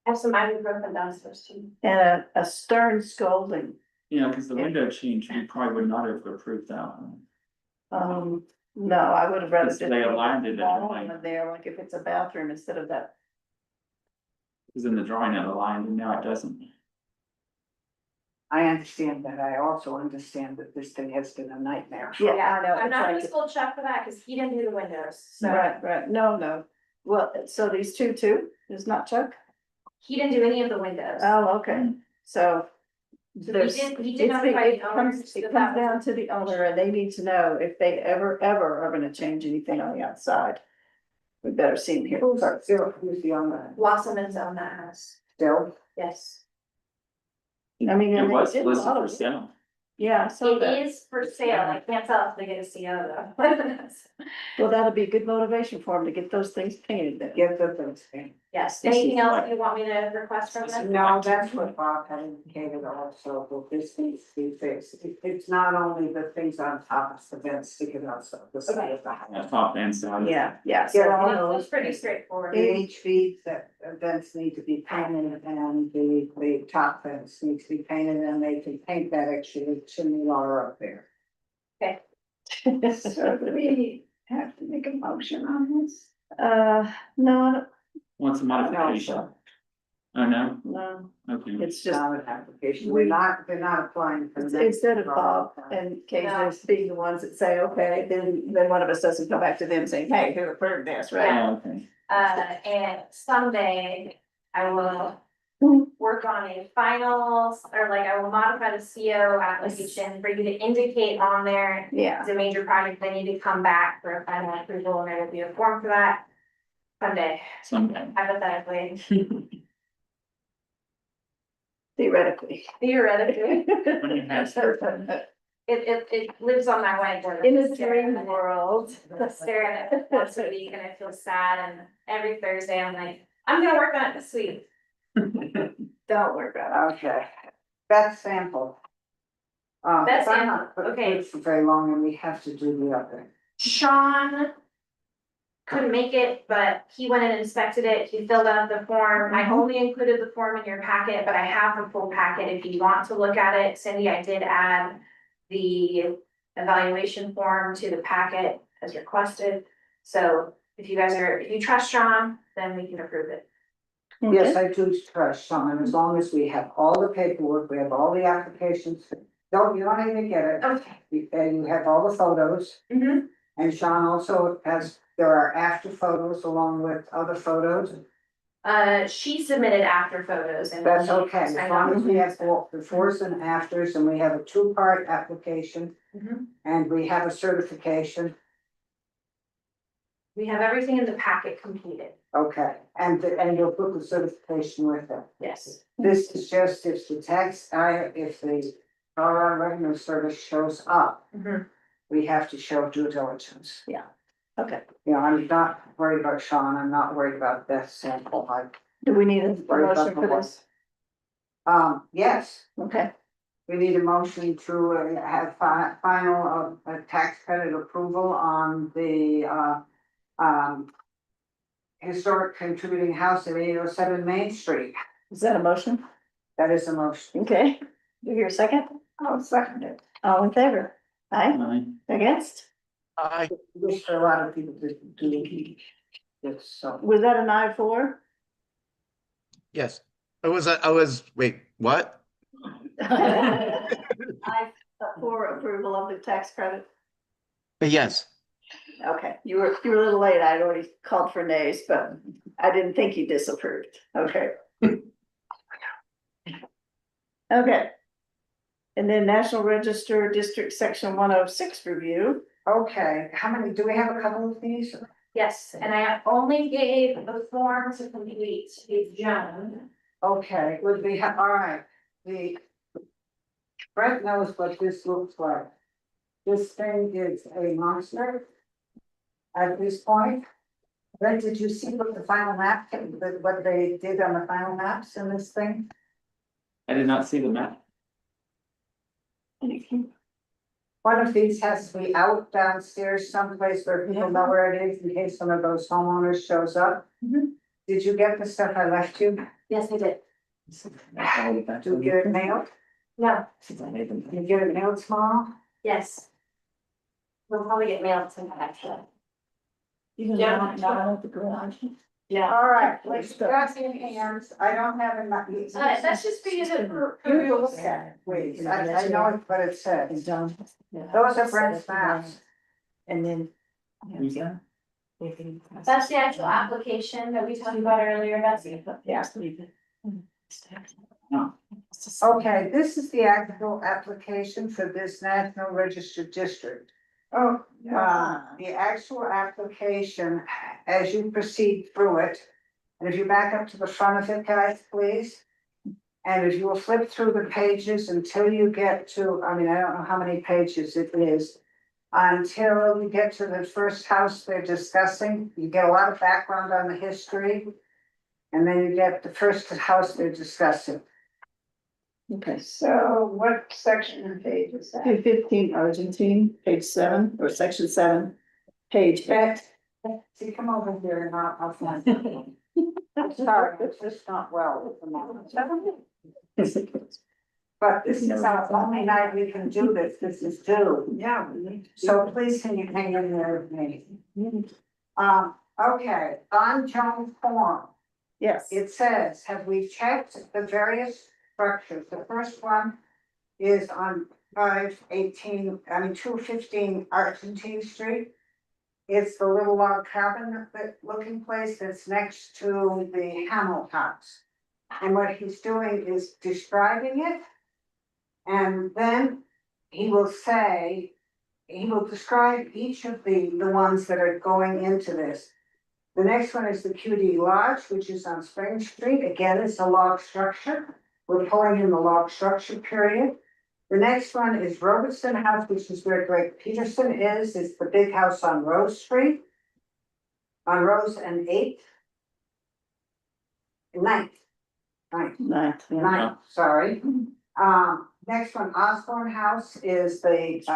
have some ibuprofen downstairs too. And a stern scolding, You know, cause the window change, we probably would not have approved that one. no, I would have rather. Because they aligned it that way. There, like if it's a bathroom instead of that. Cause in the drawing it aligned and now it doesn't. I understand that. I also understand that this thing has been a nightmare. Yeah, I know. I'm it's not gonna like- scold Chuck for that, cause he didn't do the windows, so Right, no. Well, so these two too, is not Chuck? he didn't do any of the windows. Oh, okay, so. So there's- he did it's notify it the owners comes, that it that comes was- down to the owner and they need to know if they ever are gonna change anything on the outside. We better see him here. Who's the owner? Wasserman's own that house, Still? yes. I mean, It and they was did a listed lot for of- sale. Yeah, so It that, is for sale, I can't tell if they get a CO though. well, that'll be good motivation for him to get those things painted then. Get the things painted. Yes, anything else you want me to request from them? No, that's what Bob had indicated also, that this needs to be fixed. It's not only the things on top of the fence sticking out, so the side of the house. Top and side. Yeah, yeah. Yeah, So, all It's those pretty straightforward. The HV that vents need to be painted and the top fence needs to be painted and they can paint that actually chimney layer up there. so do we have to make a motion on this? No, What's a modification? Oh, no? no, Okay. it's It's just, not an application, they're not applying for. the next instead of Bob and Casey being the ones that say, okay, then one of us doesn't come back to them saying, hey, who approved this, right? Oh, okay. And someday I will work on a finals, or like I will modify the CO application for you to indicate on there. Yeah, It's a major project, they need to come back for a final approval, and there will be a form for that. Someday, Someday. hypothetically, theoretically. theoretically, When you have. it lives on my whiteboard. In a dream world. Staring at it once a week, and I feel sad, and every Thursday I'm like, I'm gonna work on it this week. Don't worry about Okay, that's sample. That's I'm sample, not put okay. it for very long and we have to do the other. Sean couldn't make it, but he went and inspected it, he filled out the form, I only included the form in your packet, but I have the full packet if you want to look at it. Cindy, I did add the evaluation form to the packet as requested, so if you trust Sean, then we can approve it. it. Yes, I do trust Sean, as long as we have all the paperwork, we have all the applications. You don't even get it, Okay. and you have all the photos. Mm-hmm. And Sean also has, there are after photos along with other photos. She submitted after photos and. That's okay, as I long as we know. have both befores and afters, and we have a two-part application. Mhm. And we have a certification, We have everything in the packet completed, okay, and you'll put the certification with it. yes. This is just if the if the Colorado Revenue Service shows up, Mhm. we have to show due diligence. Okay, You know, I'm not worried about Sean, I'm not worried about Beth Sample, do we need a Worry about motion for the this? Yes, Okay, we need a motion to have final tax credit approval on the historic contributing house at 807 Main Street. is that a motion? That is a motion. Okay, do you hear a second? I'll second it. All in favor? Aye, Aye. against? Wish for a lot of people to do this, so. Was that an aye for? Yes, wait, what? Aye, for approval of the tax credit. Yes, Okay, you were a little late, I'd already called for nays, but I didn't think you disapproved, okay. Okay. And then National Register District Section 106 review. Okay, how many, do we have a couple of these? Yes, and I only gave the form to complete to Joan. Okay, would we have, all right, Brett knows what this looks like. This thing is a monster. At this point. Brett, did you see what the final map, what they did on the final maps in this thing? I did not see the map. One of these has to be out downstairs someplace where people know where it is in case one of those homeowners shows up. Mhm. Did you get the stuff I left you? Yes, I did. Do you get it mailed? No, You get it mailed tomorrow? yes. We'll probably get mailed sometime actually. Yeah. Yeah. At the garage. Yeah. All right, let's grab in hands. I don't have enough. That's just for you to. You look at it, please. I know what it says. Done. Those are Brent's maps. And then. Who's that? That's the actual application that we talked about earlier, Betsy. Yeah. Okay, this is the actual application for this National Registered District. Oh, the actual application, as you proceed through it, and if you back up to the front of it, guys, please. And if you will flip through the pages until you get to, I mean, I don't know how many pages it is. Until you get to the first house they're discussing, you get a lot of background on the history. And then you get the first house they're discussing. Okay. So what section and page is that? 215 Argentine, page 7, or section 7, page 8. See, come over here and I'll find it. I'm sorry, it's just not well at the moment. But this is our only night we can do this, this is due. Yeah. So please can you hang in there with me? Okay, on Jones form, Yes. it says, have we checked the various structures? The first one is on 215 Argentine Street. It's the little log cabin looking place that's next to the Hamel House. And what he's doing is describing it. And then he will describe each of the ones that are going into this. The next one is the QD Lodge, which is on Spring Street. Again, it's a log structure. We're pulling in the log structure period. The next one is Robertson House, which is where Greg Peterson is. It's the big house on Rose Street. On Rose and 8th. 9th. 9th, sorry. Next one, Osborne House is it's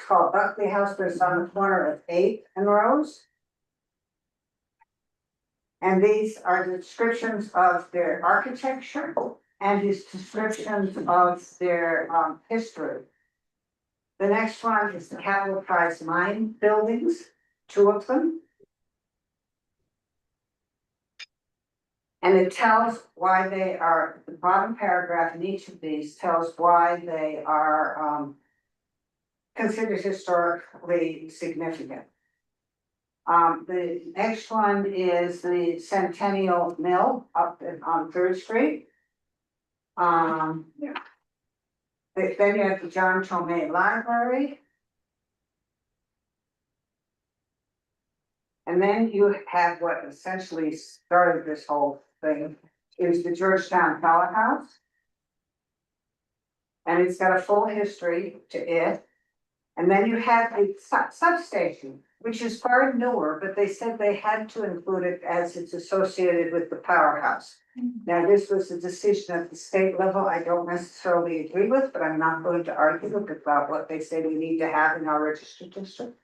called Buckley House, but it's on the corner of 8th and Rose. And these are the descriptions of their architecture and his descriptions of their history. The next one is the Capital Prize Mine buildings, 2 of them. And it tells why they are, the bottom paragraph in each of these tells why they are considered historically significant. The next one is the Centennial Mill up on 3rd Street. Then you have the John Tomei Library. And then you have what essentially started this whole thing, is the Georgetown Pallet House. And it's got a full history to it. And then you have the substation, which is far newer, but they said they had to include it as it's associated with the powerhouse. Now, this was a decision at the state level I don't necessarily agree with, but I'm not going to argue about what they say we need to have in our registered district.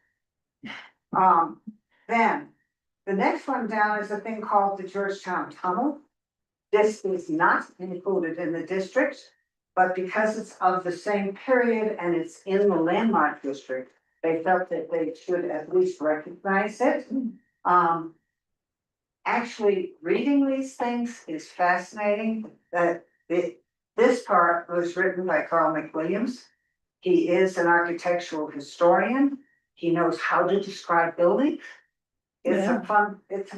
Then, the next one down is a thing called the Georgetown Tunnel. This is not included in the district, but because it's of the same period and it's in the landmark district, they felt that they should at least recognize it. Actually, reading these things is fascinating. This part was written by Carl McWilliams. He is an architectural historian. He knows how to describe buildings. It's a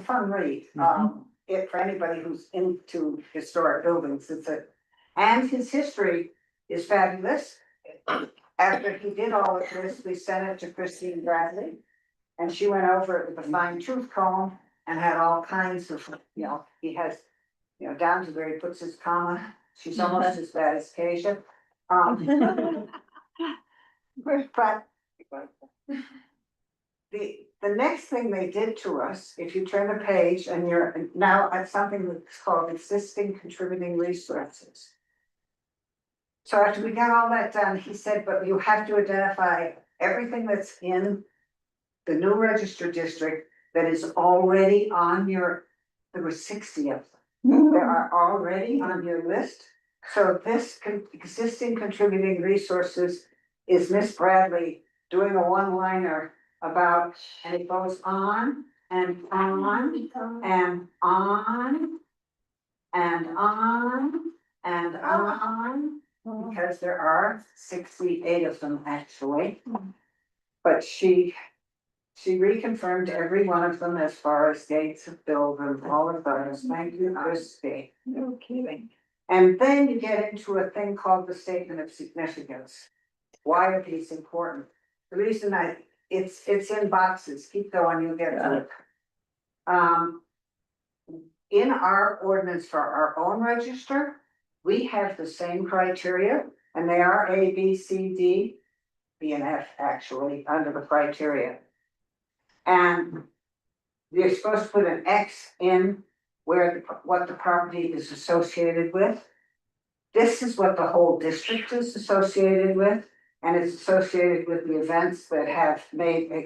fun read. For anybody who's into historic buildings, and his history is fabulous. After he did all of this, we sent it to Christine Bradley, and she went over it with a fine tooth comb and had all kinds of, he has, down to where he puts his comma. She's almost as bad as Kasia. But the next thing they did to us, if you turn the page and you're now at something that's called existing contributing resources. So after we got all that done, he said, but you have to identify everything that's in the new registered district that is already on there were 60 of them. They are already on your list. So this existing contributing resources is Miss Bradley doing a one-liner about, and it goes on and on and on and on and on, because there are 68 of them actually. But she reconfirmed every one of them as far as dates of build and all of those. Thank you, Christie. No kidding. And then you get into a thing called the statement of significance. Why are these important? The reason it's in boxes, keep going, you'll get to it. In our ordinance for our own register, we have the same criteria, and they are A, B, C, D, B, and F actually, under the criteria. And you're supposed to put an X in what the property is associated with. This is what the whole district is associated with, and it's associated with the events that have made a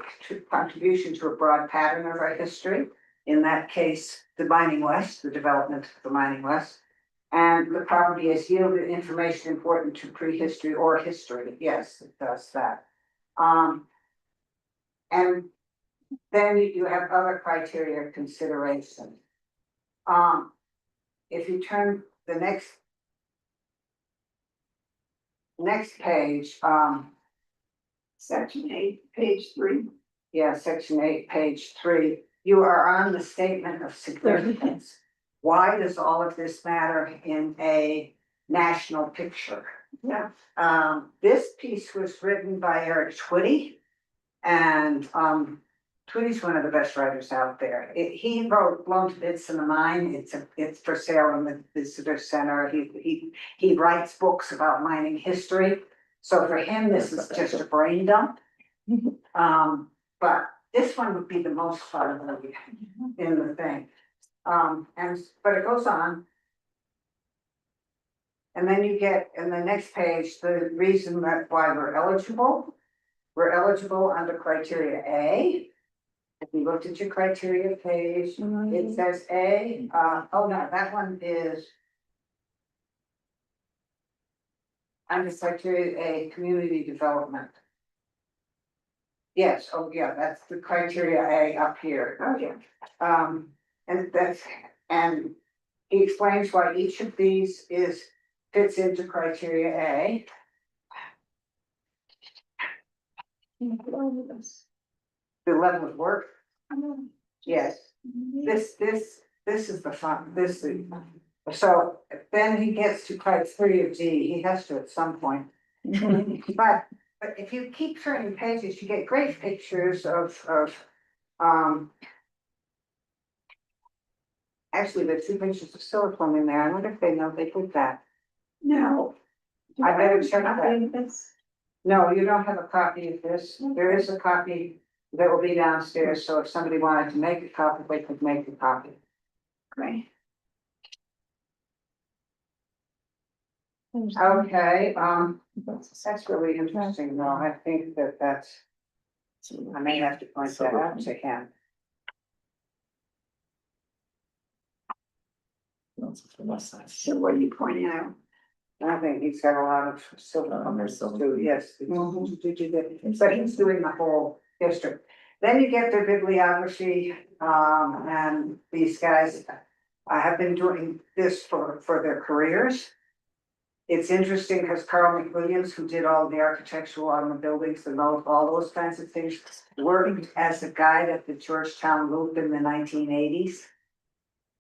contribution to a broad pattern of our history. In that case, the Mining West, the development of the Mining West. And the property has yielded information important to prehistory or history. Yes, it does that. And then you have other criteria of consideration. If you turn the next page, Section 8, page 3. yeah, section 8, page 3, you are on the statement of significance. Why does all of this matter in a national picture? Yeah. This piece was written by Eric Twitty. And Twitty's one of the best writers out there. He wrote Blown to Bits in the Mine. It's for sale in the visitor center. He writes books about mining history. So for him, this is just a brain dump. But this one would be the most fun in the thing. But it goes on. And then you get in the next page, the reason that why we're eligible. We're eligible under criteria A. If you looked at your criteria page, it says A, oh no, that one is. Under criteria A, community development. Yes, oh yeah, that's the criteria A up here. Okay. And he explains why each of these fits into criteria A. The level of work, yes, this is the fun, so then he gets to criteria D, he has to at some point. But if you keep turning pages, you get great pictures of, actually, there's 2 pictures of silicone in there, I wonder if they know they put that. No. I better check that. No, you don't have a copy of this, there is a copy that will be downstairs, so if somebody wanted to make a copy, they could make a copy. Great. Okay, that's really interesting, though, I think that's, I may have to point that out to him. So what are you pointing out? I think he's got a lot of silver Oh, there's silver. too, yes. But he's doing the whole district. Then you get their bibliography, and these guys have been doing this for their careers. It's interesting because Carl McWilliams, who did all the architectural on the buildings and all those kinds of things, worked as a guide at the Georgetown Loop in the 1980s.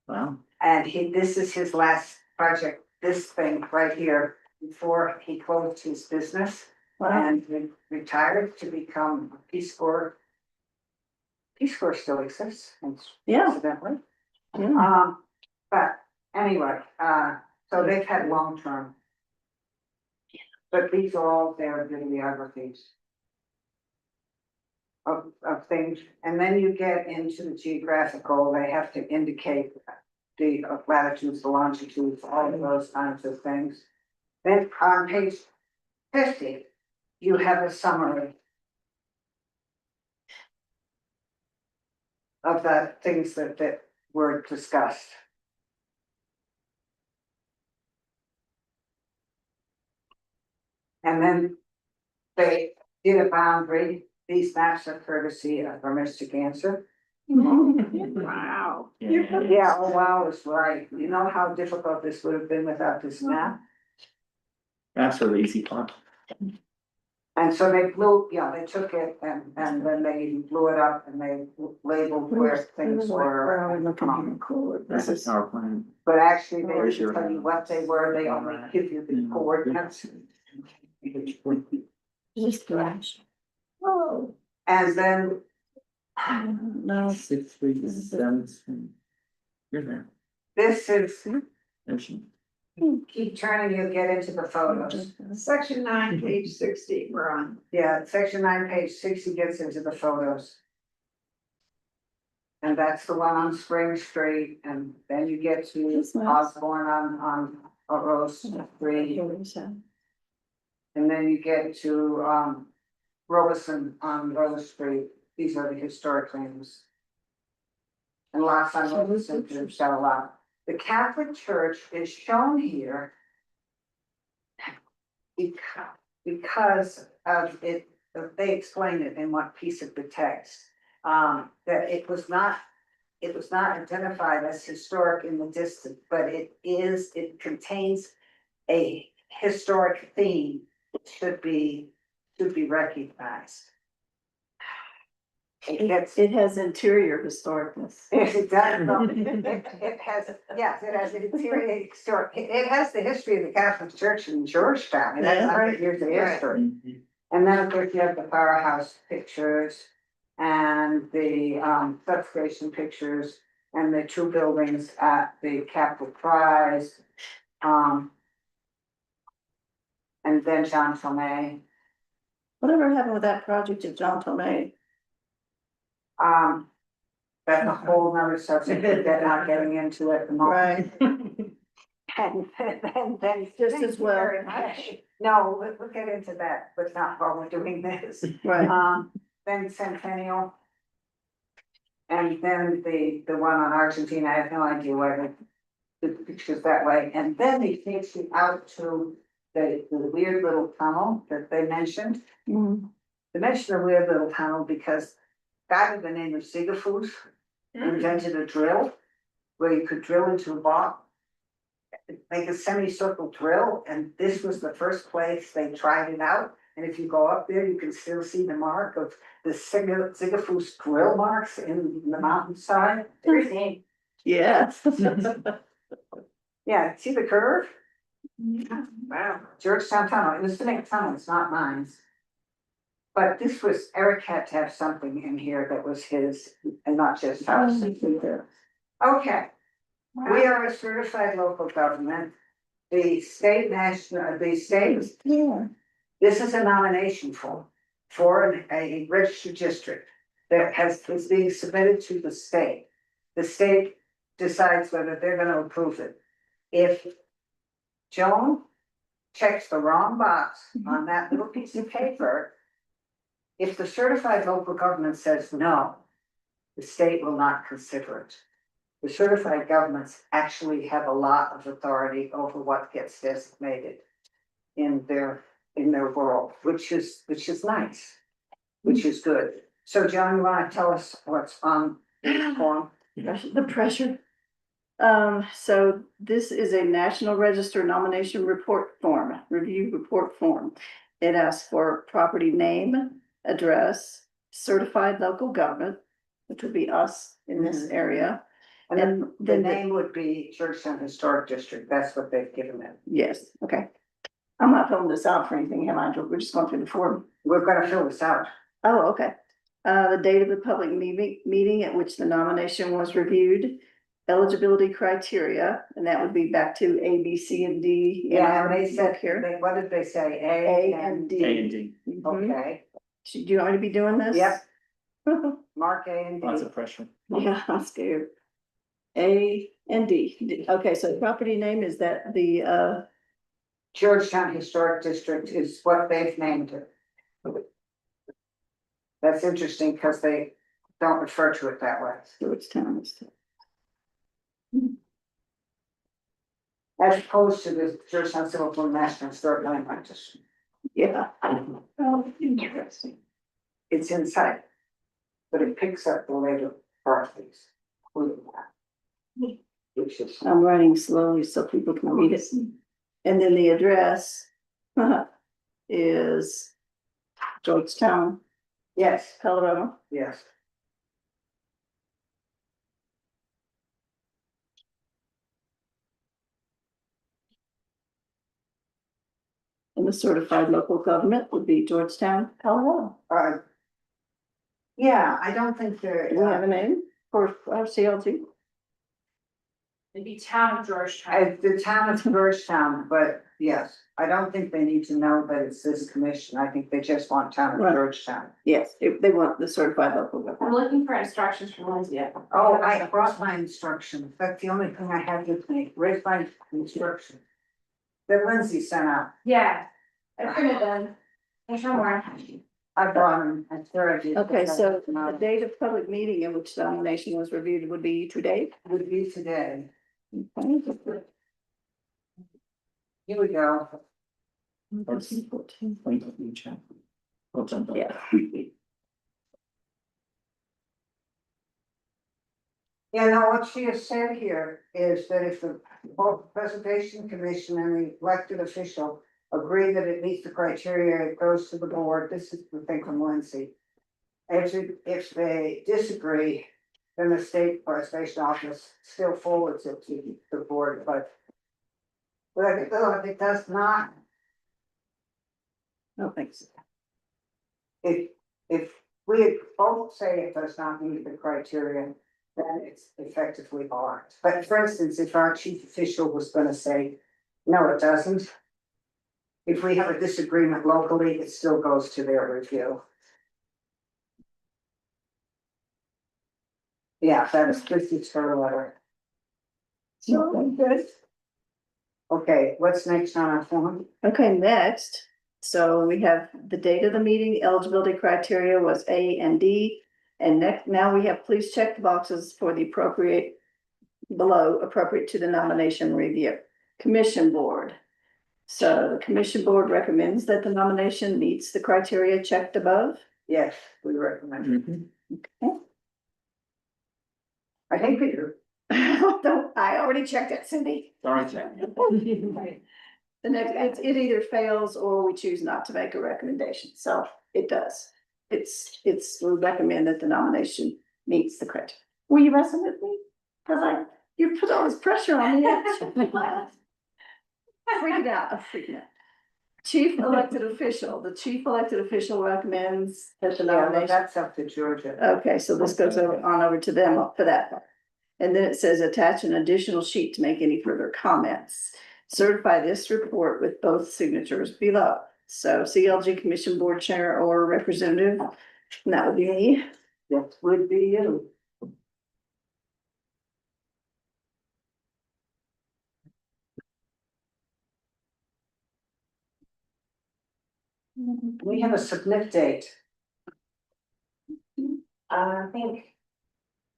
Wow. And this is his last project, this thing right here, before he closed his business and retired to become a Peace Corps. Peace Corps still exists, incidentally. Yeah. But anyway, so they've had long term. But these are all their bibliographies of things, and then you get into the geographical, they have to indicate the latitudes, the longitudes, all of those kinds of things. Then on page 50, you have a summary of the things that were discussed. And then they did a boundary. These maps are courtesy of our Mystic Answer. Wow. Yeah, oh wow, it's right. You know how difficult this would have been without this map? That's the easy part. And so they they took it and then they blew it up and they labeled where things were. That's a power plant. But actually, they Where's didn't your- tell you what they were, they only give you the coordinates. Just flash. Oh. And then, No. 6, 3, 7. You're there. this is, There's you. keep turning, you'll get into the photos. Section 9, page 60, we're on. Yeah, section 9, page 60 gets into the photos. And that's the one on Spring Street, and then you get to That's nice. Osborne on Rose Street. And then you get to, Robeson on Rose Street, these are the historic names. And last time Robeson to show a lot. The Catholic Church is shown here. Because of it, they explain it in one piece of the text, that it was not identified as historic in the distance, but it contains a historic theme that should be recognized. It gets, It has interior historicness. it does, it has, yes, it has an interior historic, it has the history of the Catholic Church in Georgetown, it has 100 years of history. And then of course you have the powerhouse pictures and the substation pictures and the two buildings at the Capitol Prize. And then John Tomei. Whatever happened with that project at John Tomei? That's a whole nother subject that they're not getting into at the moment. Right. And then. Just as well. Very much. No, we'll get into that, but not while we're doing this. Right. Then Centennial. And then the one on Argentina, I have no idea why the picture's that way, and then he takes you out to the weird little tunnel that they mentioned. Mm. They mentioned a weird little tunnel because a guy by the name of Sigafoos invented a drill where you could drill into a block, make a semicircle drill, and this was the first place they tried it out. And if you go up there, you can still see the mark of the Sigafoos drill marks in the mountainside. Very neat. Yes. Yeah, see the curve? Wow, Georgetown Tunnel, it was the next tunnel, it's not mine. But this was, Eric had to have something in here that was his and not just ours. Okay, we are a certified local government. The state Yeah. this is a nomination form for a registered district that is being submitted to the state. The state decides whether they're gonna approve it. If Joan checks the wrong box on that little piece of paper, if the certified local government says no, the state will not consider it. The certified governments actually have a lot of authority over what gets designated in their world, which is nice, which is good. So John, you wanna tell us what's on the form? The pressure. So this is a National Register nomination report form, review report form. It asks for property name, address, certified local government, which would be us in this area. And then the then name would be Georgetown Historic District, that's what they've given it. Yes, okay. I'm not filling this out for anything, am I? We're just going through the form. We're gonna fill this out. Oh, okay. The date of the public meeting at which the nomination was reviewed, eligibility criteria, and that would be back to A, B, C, and D. in Yeah, our and they said, book here. what did they say? A and D. A and D, Mhm. Okay, Do you want me to be doing this? Yep. Mark A and lots D. of pressure. Yeah, I'm scared. A and D. Okay, so property name, is that the, Georgetown Historic District is what they've named it. That's interesting because they don't refer to it that way. Georgetown? As opposed to the Georgetown Civil Code National Historic Landmark District. Yeah. Oh, interesting. It's inside. But it picks up the later parties. Which is, I'm writing slowly so people can read it. And then the address is Georgetown, yes, Colorado. yes. And the certified local government would be Georgetown, Colorado. Yeah, I don't think there. Do we have a name for our CLT? It'd be town of Georgetown. The town of Georgetown, but yes, I don't think they need to know that it's this commission. I think they just want town of Right. Georgetown. Yes, if they want the certified local government. I'm looking for instructions from Lindsay. Oh, I brought my instructions. That's the only thing I had with me. Where's my instructions? That Lindsay sent out. Yeah, I printed them. There's no more. I brought them. I'm sure I did. Okay, so the No, date of public meeting in which the nomination was reviewed would be today. would be today. Okay. Here we go. Yeah. Yeah, now what she has said here is that if the both Preservation Commission and the elected official agree that it meets the criteria, it goes to the board. This is the thing from Lindsay. If they disagree, then the state preservation office still forwards it to the board, but if it does not, No, thanks. if we both say it does not meet the criteria, then it's effectively barred. But for instance, if our chief official was gonna say, no, it doesn't. If we have a disagreement locally, it still goes to their review. Yeah, this is her letter. So, good. Okay, what's next on our form? Okay, next, so we have the date of the meeting, eligibility criteria was A and D. And next, now we have, please check the boxes for the appropriate, below appropriate to the nomination review. Commission board. So the commission board recommends that the nomination meets the criteria checked above. Yes, we recommend it. Okay. I think we do. I already checked it, Cindy. Sorry, Jack. The next, it either fails or we choose not to make a recommendation, so it does. We recommend that the nomination meets the criteria. Were you messing with me? Cause you put all this pressure on me. Freaking out, I'm freaking out. Chief elected official, the chief elected official recommends that the Yeah, but nomination. that's up to Georgia. Okay, so this goes over to them for that part. And then it says attach an additional sheet to make any further comments. Certify this report with both signatures below. So CLG Commission Board Chair or Representative, and that would be me. That would be you. We have a submit date. I think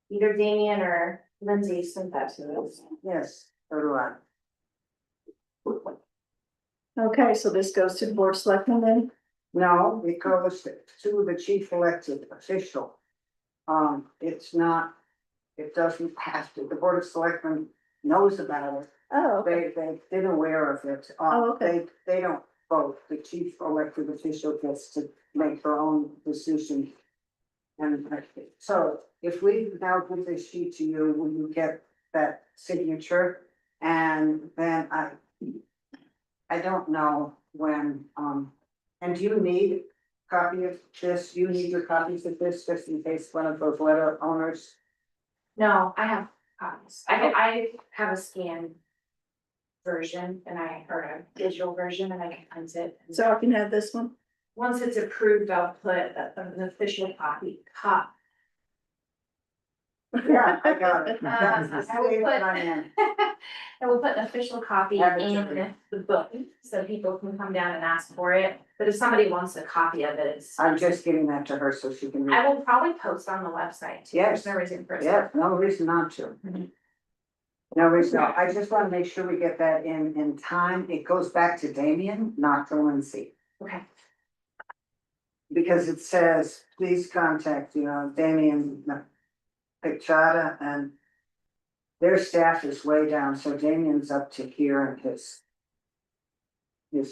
either Damien or Lindsay sent that to us. Yes, so do I. Okay, so this goes to the Board of Selectmen then? No, it goes to the chief elected official. It's not, it doesn't have to, the Board of Selectmen knows about it. Oh, okay. They've been aware of it. Oh, okay. They don't vote. The chief elected official gets to make her own decision. And so if we now give this sheet to you, will you get that signature? And then I don't know when, and do you need a copy of this? You need your copies of this just in case one of those letter owners? No, I have copies. I have a scan version and or a digital version and I can print it. So I can have this one? Once it's approved, I'll put an official copy. Yeah, I got it. I That's will the put- way I'm in. I will put an official copy Have it in to the book, so people can come down and ask for it, but if somebody wants a copy of it, it's. I'm just giving that to her so she can read. I will probably post on the website too, Yes. there's no reason for it. Yeah, no reason not to. Mhm. No reason, not. I just wanna make sure we get that in time. It goes back to Damien, not to Lindsay. Okay, Because it says, please contact, Damien Pichata and their staff is way down, so Damien's up to here and his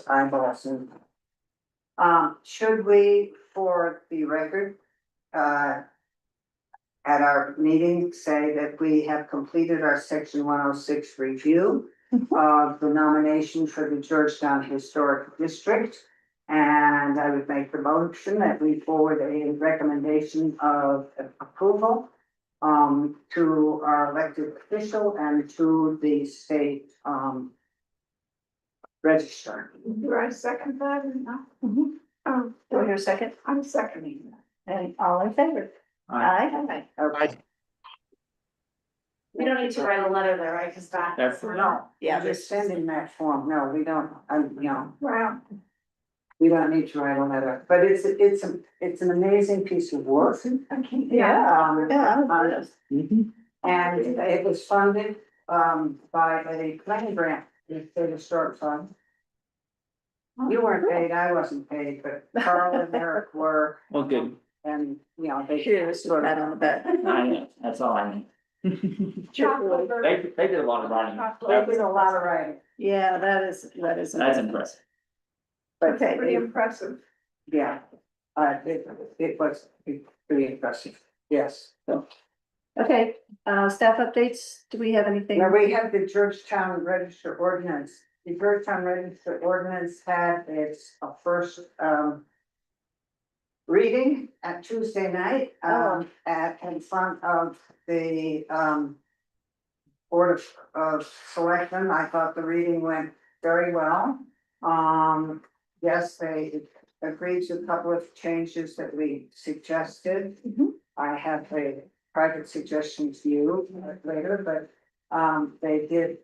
eyeballs and should we, for the record, at our meeting, say that we have completed our section 106 review of the nomination for the Georgetown Historic District. And I would make the motion that we forward a recommendation of approval to our elected official and to the state, register. Do I second that or not? Do I hear a second? I'm seconding that. And all in favor? Aye. Okay. We don't need to write a letter there, right, cause that. That's- No, Yeah, just send in that form. No, we don't, no. Well, We don't need to write a letter, but it's an amazing piece of work. yeah, yeah. And it was funded, by a planning grant, the state historic fund. You weren't paid, I wasn't paid, but Carl and Eric were, Well, good. and, you know, they. Cheers, pat on the back. I know, that's all I need. They did a lot of writing. They did a lot of writing, Yeah, that is. That's impressive. but Okay, pretty it- impressive. yeah, it was pretty impressive, yes. Okay, staff updates, do we have anything? Now, we have the Georgetown Register Ordinance. The Georgetown Register Ordinance had its first reading at Tuesday night, in front of the Board of Selectmen. I thought the reading went very well. Yes, they agreed to a couple of changes that we suggested. I have a private suggestion to you later, but they did,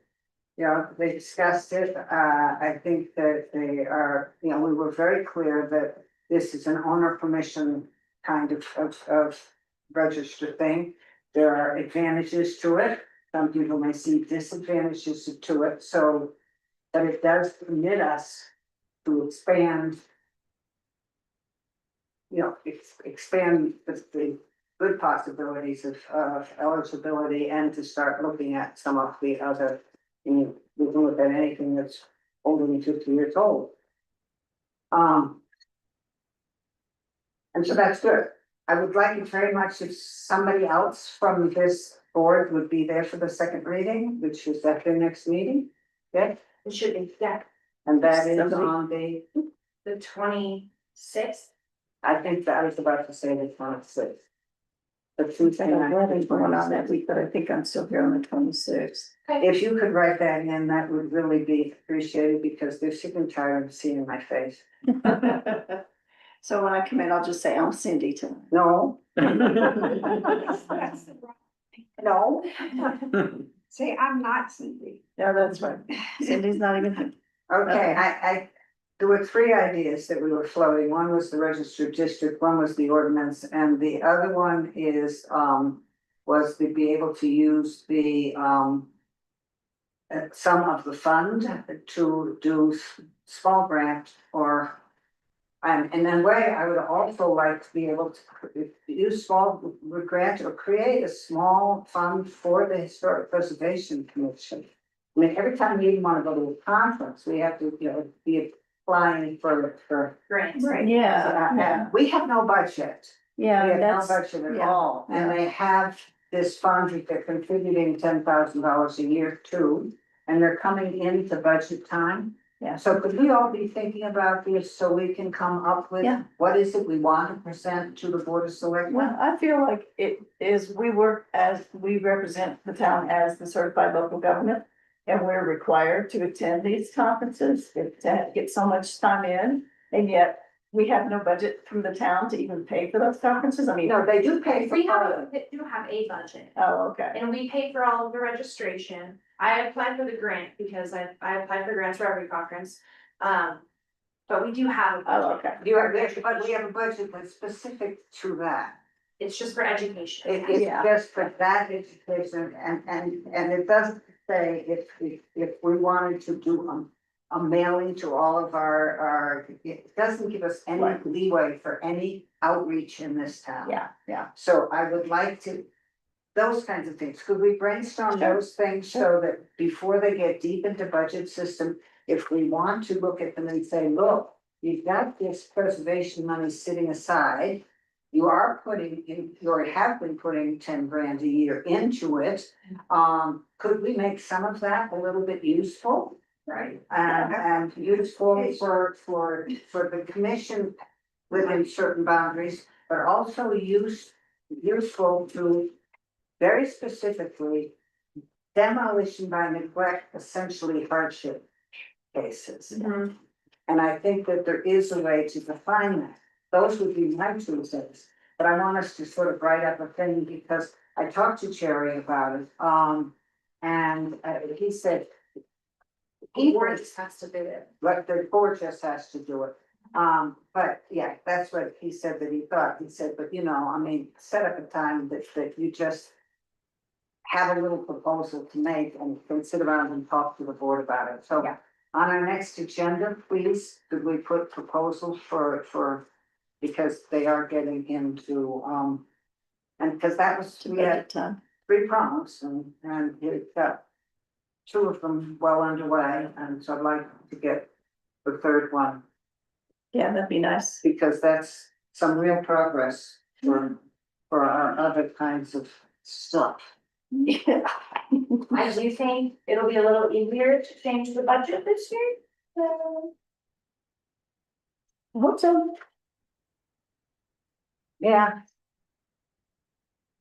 you know, they discussed it. I think that they are, you know, we were very clear that this is an owner permission kind of register thing. There are advantages to it. Some people may see disadvantages to it, so but it does permit us to expand. You know, expand the good possibilities of eligibility and to start looking at some of the other, you know, we can look at anything that's older than 50 years old. And so that's good. I would like it very much if somebody else from this board would be there for the second reading, which is at their next meeting. Okay, It should be, yeah, and that is Somebody- on the 26th. I think that I was about to say the 26th. The I Tuesday don't night. know what's going on that week, but I think I'm still here on the 26th. If you could write that in, that would really be appreciated because they're sick and tired of seeing my face. So when I come in, I'll just say, I'm Cindy tonight. No, No. Say, I'm not Cindy. Yeah, that's right. Cindy's not even here. okay, there were three ideas that we were floating. One was the registered district, one was the ordinance, and the other one is, was to be able to use the, some of the fund to do small grant or. And then way, I would also like to be able to use small grant or create a small fund for the Historic Preservation Commission. I mean, every time we want to go to a conference, we have to, you know, be applying for. Grants. Right, yeah, We have no budget. We yeah, have no that's, budget at yeah, all, and they have this fund that they're contributing $10,000 a year to, and they're coming into budget time. Yeah. So could we all be thinking about this so we can come up with Yeah. what is it we want to present to the Board of Selectmen? well, I feel like it is, we work as, we represent the town as the certified local government. And we're required to attend these conferences, to get so much time in, and yet we have no budget from the town to even pay for those conferences, I mean. No, they do pay for We part of it. we do have a budget. Oh, okay. And we pay for all of the registration. I applied for the grant because I applied for grants for every conference. But we do have a Oh, budget. okay. You are, but we have a budget that's specific to that. It's just for education. It's Yeah. just for that education and it doesn't say if we wanted to do a mailing to all of our, it doesn't give us any Right. leeway for any outreach in this town. Yeah. So I would like to, those kinds of things, could we brainstorm Sure. those things so that before they get deep into budget system, if we want to look at them and say, look, you've got this preservation money sitting aside. You are putting in, you already have been putting 10 grand a year into it. Could we make some of that a little bit useful? Right. And useful for the commission within certain boundaries, but also useful to very specifically, demolition by neglect, essentially hardship cases. And I think that there is a way to define that. Those would be my 2 cents. But I want us to sort of write up a thing because I talked to Jerry about it. And he said. He Or was, just has to do it. but the board just has to do it. But yeah, that's what he said that he thought. He said, but you know, I mean, set up a time that you just. Have a little proposal to make and can sit around and talk to the board about it. So. Yeah. On our next agenda, please, could we put proposals for, because they are getting into, and because that was, we had Budget time. 3 problems and it got 2 of them well underway, and so I'd like to get the 3rd one, Yeah, that'd be nice. because that's some real progress for our other kinds of stuff. Yeah. I do think it'll be a little easier to change the budget this year. So, I hope so. Yeah.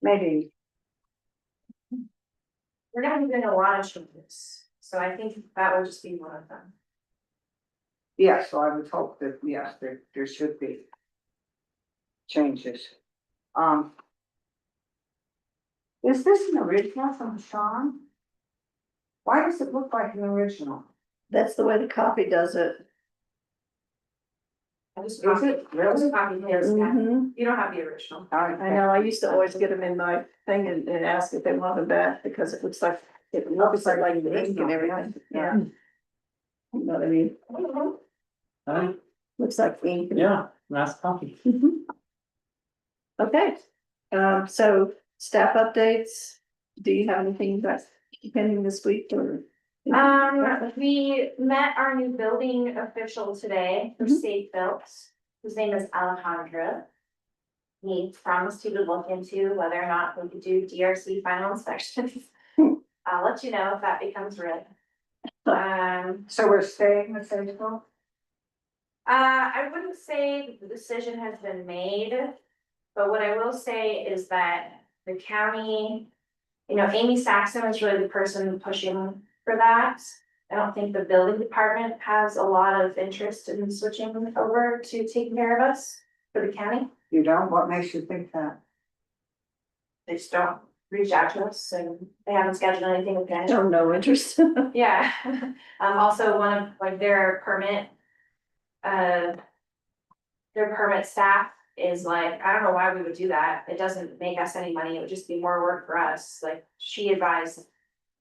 Maybe, we're gonna be doing a lot of changes, so I think that will just be one of them. yeah, so I would hope that, yes, there should be changes. Is this an original from Sean? Why does it look like an original? That's the way the copy does it. I just Is copied, it I really? just copied his, yeah. Mhm. You don't have the original. I know, I used to always get them in my thing and ask if they want them back, because it looks like the ink and everything, yeah. You know what I mean? Looks like ink. Yeah, last copy. Mhm. Okay, so staff updates, do you have anything that's pending this week or? We met our new building official today for Mhm. Safe Built, whose name is Alejandra. He promised he would look into whether or not we could do DRC final inspections. I'll let you know if that becomes real. So we're staying with Central? I wouldn't say the decision has been made, but what I will say is that the county, you know, Amy Saxon is really the person pushing for that. I don't think the building department has a lot of interest in switching over to taking care of us for the county. You don't? What makes you think that? They just don't reach out to us and they haven't scheduled anything with them. Show no interest. Yeah, also one of like their permit staff is like, I don't know why we would do that. It doesn't make us any money. It would just be more work for us. Like she advised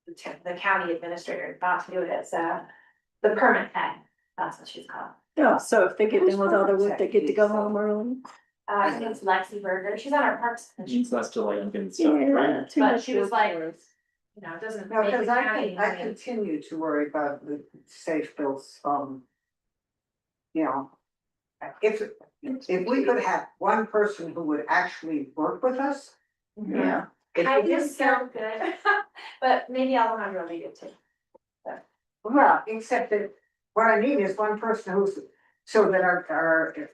the county administrator not to do it. It's the permit tech. That's what she's called. Yeah, so if they get in with all the work, they get to go home early. I think it's Lexi Berger. She's on our parks commission. She's less delayed and stuff, Yeah, right? too But much she was work like- for us. You know, it doesn't No, make the because I county can, I money. continue to worry about the safe builds, you know. If we could have one person who would actually work with us. Yeah, if I we didn't just so good, but maybe Alejandro will be good too. Well, except that what I need is one person who's, so that our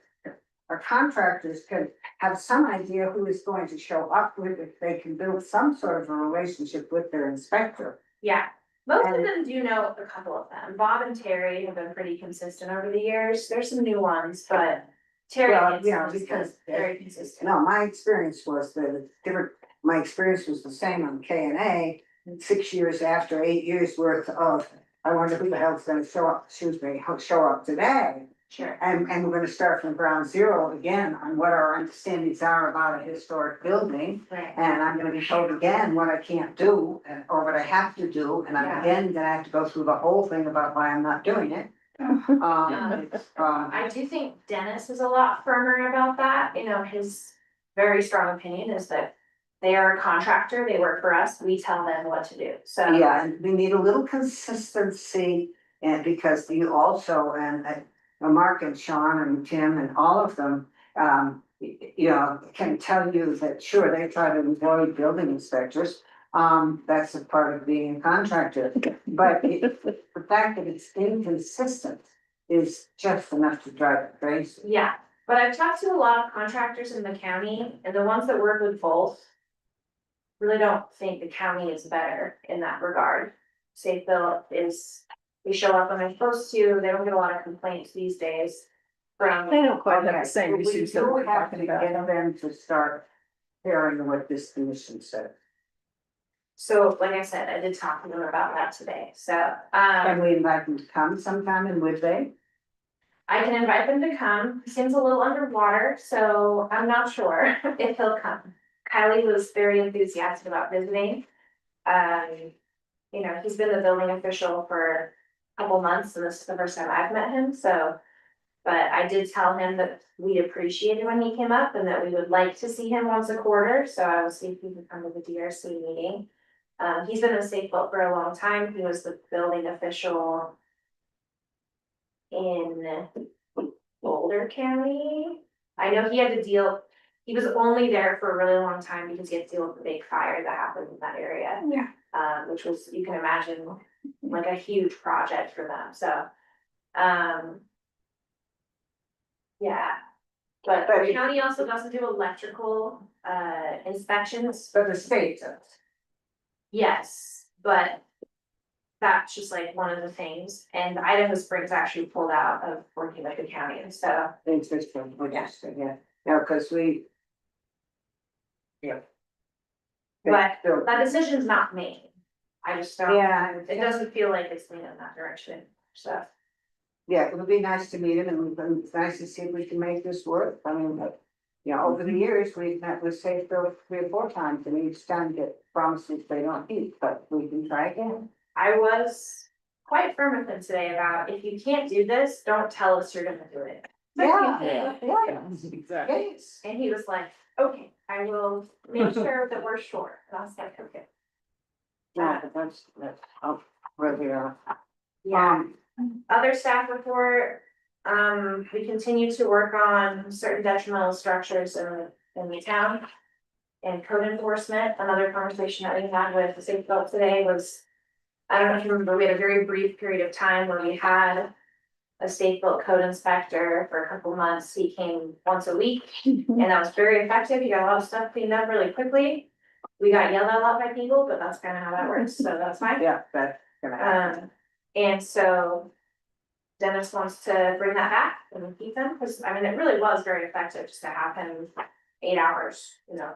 contractors can have some idea who is going to show up with, if they can build some sort of a relationship with their inspector. Yeah, most of And- them do know a couple of them. Bob and Terry have been pretty consistent over the years. There's some new ones, but Terry Well, is yeah, just because- very consistent. No, my experience was that it's different, my experience was the same on K and A. 6 years after 8 years worth of, I wonder who the hell's gonna show up, show up today. Sure. And we're gonna start from ground zero again on what our understandings are about a historic building. Right. And I'm gonna be told again what I can't do, or what I have to do, and I'm Yeah. again gonna have to go through the whole thing about why I'm not doing it. It's, I do think Dennis is a lot firmer about that. You know, his very strong opinion is that they are a contractor, they work for us, we tell them what to do, so. yeah, and we need a little consistency, and because you also, and Mark and Sean and Tim and all of them, you know, can tell you that, sure, they try to avoid building inspectors. That's a part of being a contractor, but the fact that it's inconsistent is just enough to drive it crazy. Yeah, but I've talked to a lot of contractors in the county and the ones that work with both. really don't think the county is better in that regard. Safe Built is, they show up when they're supposed to, they don't get a lot of complaints these days from. They don't quite have Okay, the same so we issues that do we're have talking to about. get them to start hearing what this commission said. So, like I said, I did talk to them about that today, so, Can we invite them to come sometime and would they? I can invite them to come. He seems a little underwater, so I'm not sure if he'll come. Kylie was very enthusiastic about visiting. You know, he's been the building official for a couple months, and this is the first time I've met him, so. But I did tell him that we appreciated when he came up and that we would like to see him once a quarter, so I will see if he can come to the DRC meeting. He's been in Safe Built for a long time. He was the building official in Boulder County. I know he had to deal, he was only there for a really long time because he had to deal with the big fire that happened in that area. Yeah. Which was, you can imagine, like a huge project for them, so. Yeah, but But the it- county also doesn't do electrical, inspections. For the state does. Yes, but that's just like one of the things, and Idaho Springs actually pulled out of working with the county, and so. Interesting, yeah, no, because we. Yeah. But So- that decision's not made. I just don't, Yeah, it doesn't feel like it's leaning in that direction, so. yeah, it would be nice to meet him and it's nice to see if we can make this work. I mean, you know, over the years, we've met with Safe Built 3 or 4 times and each time get promises they don't keep, but we can try again. I was quite firm with him today about, if you can't do this, don't tell us you're gonna do it. Yeah. Exactly. Yes. And he was like, okay, I will make sure that we're sure, and I was like, okay. Yeah, but that's, where we are. Yeah, other staff report, we continue to work on certain detrimental structures in the town. And code enforcement, another conversation that we had with the Safe Built today was, I don't know if you remember, we had a very brief period of time where we had a Safe Built code inspector for a couple months. He came once a week, and that was very effective. He got a lot of stuff cleaned up really quickly. We got yelled at a lot by people, but that's kind of how that works, so that's fine. Yeah, that's gonna happen. And so Dennis wants to bring that back and keep them, because I mean, it really was very effective just to have him 8 hours, you know.